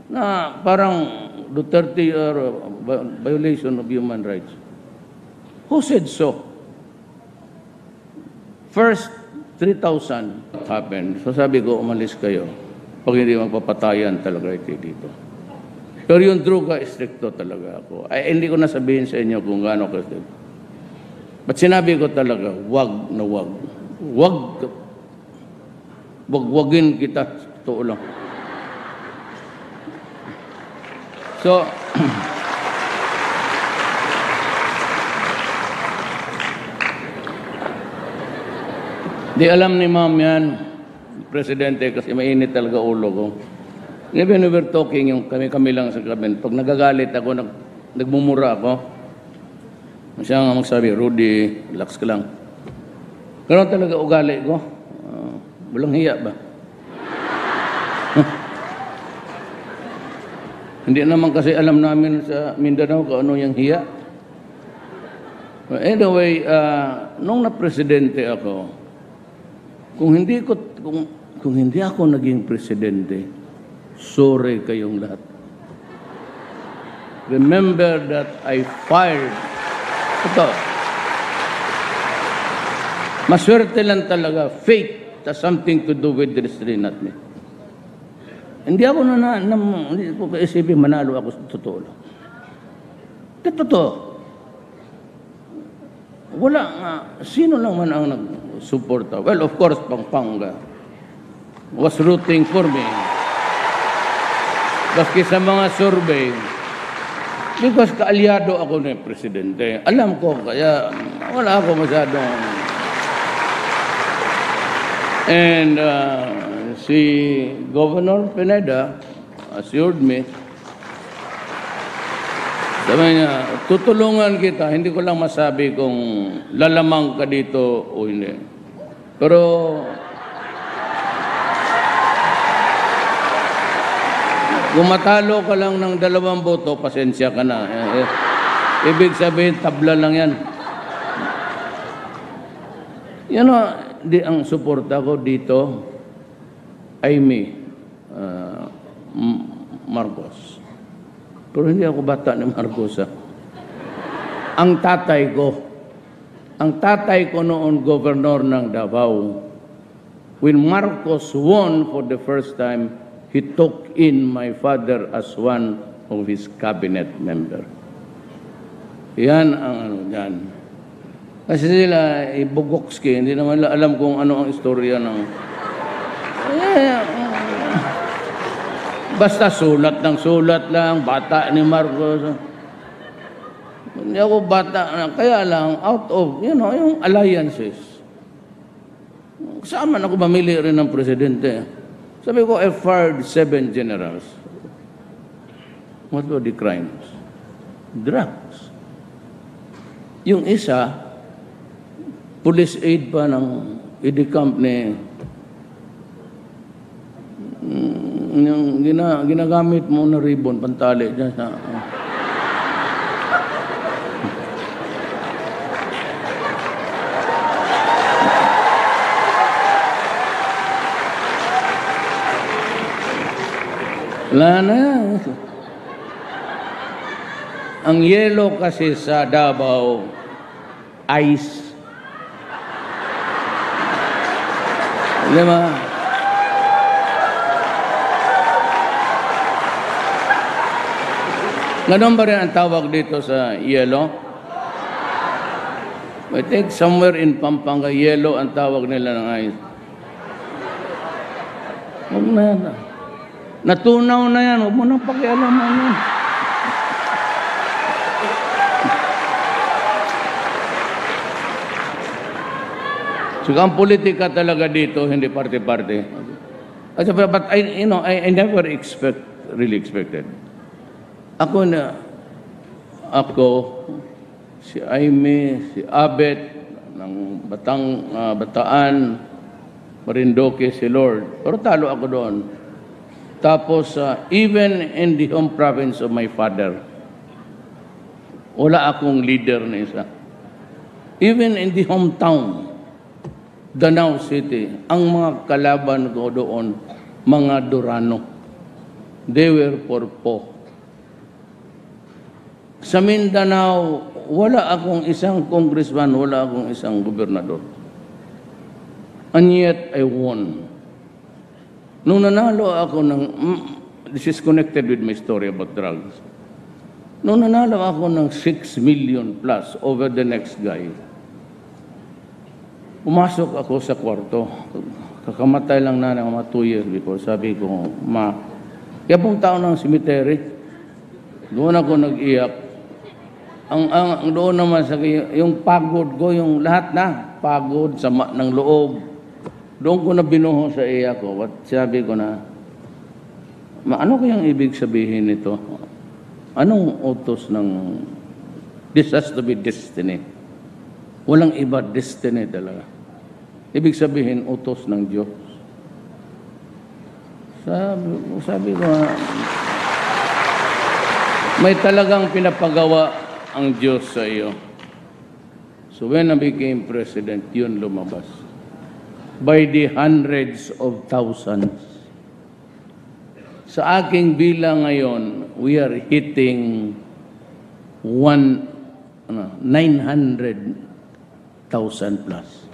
Na parang Duterte or violation of human rights. Who said so? First, 3,000 happened. So sabi ko, umalis kayo. Pag hindi magpapatayan talaga ito dito. Pero yung droga, stricto talaga ako. Ay, hindi ko nasabihin sa inyo kung gaano kasi. But sinabi ko talaga, wag na wag. Wagwagin kita. Totoo lang. So, di alam ni ma'am yan, Presidente, kasi mainit talaga ulo ko. Even we were talking, yung kami lang sa kabinet, pag nagagalit ako, nagmumura ako, siya nga magsabi, Rudy, relax ka lang. Ganun talaga ugali ko. Walang hiya ba? Hindi naman kasi alam namin sa Mindanao kung ano yung hiya. Anyway, nung na-presidente ako, kung hindi ako naging presidente, sorry kayong lahat. Remember that I fired. Ito. Maswerte lang talaga. Fate has something to do with this, not me. Hindi ako hindi ko kaisipin manalo ako sa totoo lang. Totoo. Wala nga. Sino lang man ang nagsuporta? Well, of course, Pampanga was rooting for me. Baski sa mga survey, because kaalyado ako ng presidente. Alam ko, kaya wala ako masyadong... And si Governor Pineda assured me, sabi niya, tutulungan kita, hindi ko lang masabi kung lalamang ka dito o hindi. Pero, kung matalo ka lang ng 2 boto, pasensya ka na. Ibig sabihin, tabla lang yan. Yan o, ang suporta ko dito ay Marcos. Pero hindi ako bata ni Marcos. Ang tatay ko noon governor ng Davao, when Marcos won for the first time, he took in my father as one of his cabinet member. Yan ang ano dyan. Kasi sila, Bogokski, hindi naman alam kung ano ang istorya ng... Basta sulat ng sulat lang, bata ni Marcos. Hindi ako bata, kaya lang, out of, yung alliances. Saan man ako mamili rin ng presidente? Sabi ko, I fired 7 generals. What were the crimes? Drugs. Yung isa, police aid pa ng idicamp ni yung ginagamit mo na ribbon, pantali dyan sa... Wala na. Ang yelo kasi sa Davao, ice. Lima. Ganon ba rin ang tawag dito sa yelo? I think somewhere in Pampanga, yelo ang tawag nila ng ice. Huwag na yan. Natunaw na yan. Huwag mo nang pakialaman yan. So, ang politika talaga dito, hindi parte-parte. But I never really expected. Ako, si Aimee, si Abet, ng Bataan, Marinduque, si Lord. Pero talo ako doon. Tapos, even in the home province of my father, wala akong leader na isa. Even in the hometown, Danao City, ang mga kalaban ko doon, mga Durano. They were porpo. Sa Mindanao, wala akong isang congressman, wala akong isang gobernador. And yet, I won. Nung nanalo ako this is connected with my story about drugs. Nung nanalo ako ng 6 million plus over the next guy, pumasok ako sa kwarto. Kakamatay lang na ng mga 2 years before. Sabi ko, Ma, kaya pong tao ng cemetery, doon ako nag-iyak. Ang doon naman sa yung pagod ko, yung lahat na pagod, sama ng loob. Doon ko na binuho sa iyak ko. At sabi ko na, Ma, ano kayang ibig sabihin nito? Anong utos ng this has to be destiny? Walang iba, destiny talaga. Ibig sabihin, utos ng Diyos. Sabi ko, may talagang pinapagawa ang Diyos sa iyo. So when I became president, yun lumabas. By the hundreds of thousands. Sa aking bilang ngayon, we are hitting 900,000 plus.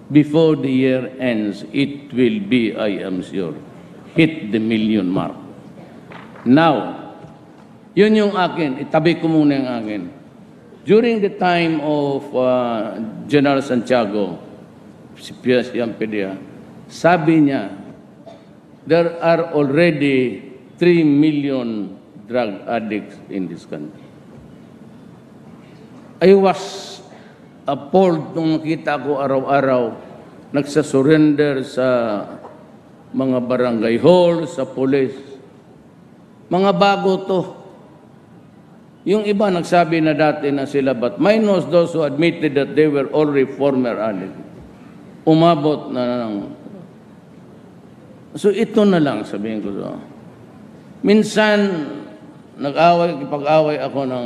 Before the year ends, it will be, I am sure, hit the million mark. Now, yun yung akin. Itabi ko muna yung akin. During the time of General Santiago, si Piaz Yampedia, sabi niya, there are already 3 million drug addicts in this country. I was appalled nung nakita ko araw-araw nagsasurrender sa mga barangay hall, sa police. Mga bago to. Yung iba nagsabi na dati na sila, but minus those who admitted that they were already former addicts. Umabot na lang. So ito na lang, sabihin ko so. Minsan, ipag-away ako ng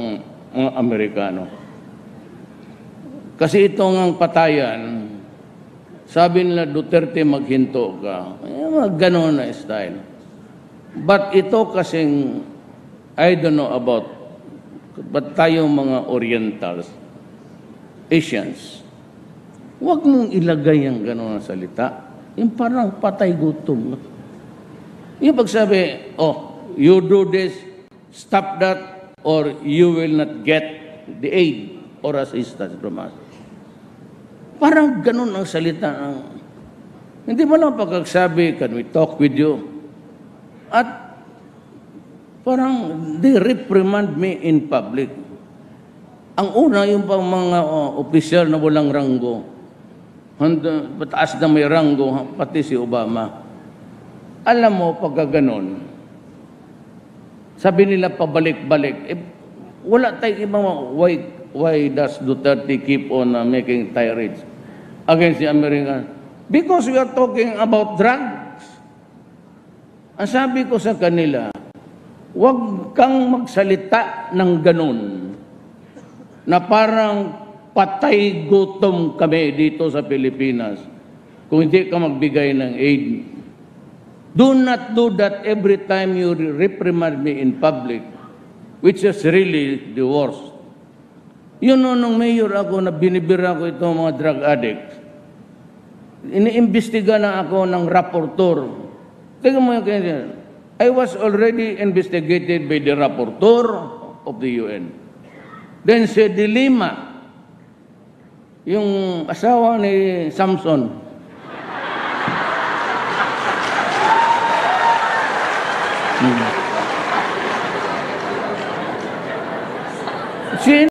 mga Amerikano. Kasi ito ngang patayan, sabi nila Duterte maghinto ka. Mga ganon na style. But ito kasing, I don't know about, but tayo mga Orientals, Asians, huwag mong ilagay ang ganon na salita. Yung parang patay gutom. Yung pagsabi, oh, you do this, stop that, or you will not get the aid or assistance from us. Parang ganun ang salita. Hindi mo lang pagkagsabi, can we talk with you? At parang they reprimand me in public. Ang una, yung pang mga opisyal na walang ranggo, pataas na may ranggo, pati si Obama. Alam mo, pagka ganun, sabi nila pabalik-balik, wala tayong ibang why does Duterte keep on making tirades against the Americans? Because we are talking about drugs. Ang sabi ko sa kanila, huwag kang magsalita ng ganun na parang patay gutom kami dito sa Pilipinas kung hindi ka magbigay ng aid. Do not do that every time you reprimand me in public, which is really the worst. Yun nung mayor ako na binibira ko itong mga drug addicts, iniimbestiga na ako ng rapporteur. Tingnan mo yung kanya. I was already investigated by the rapporteur of the UN. Then si De Lima, yung asawa ni Samson,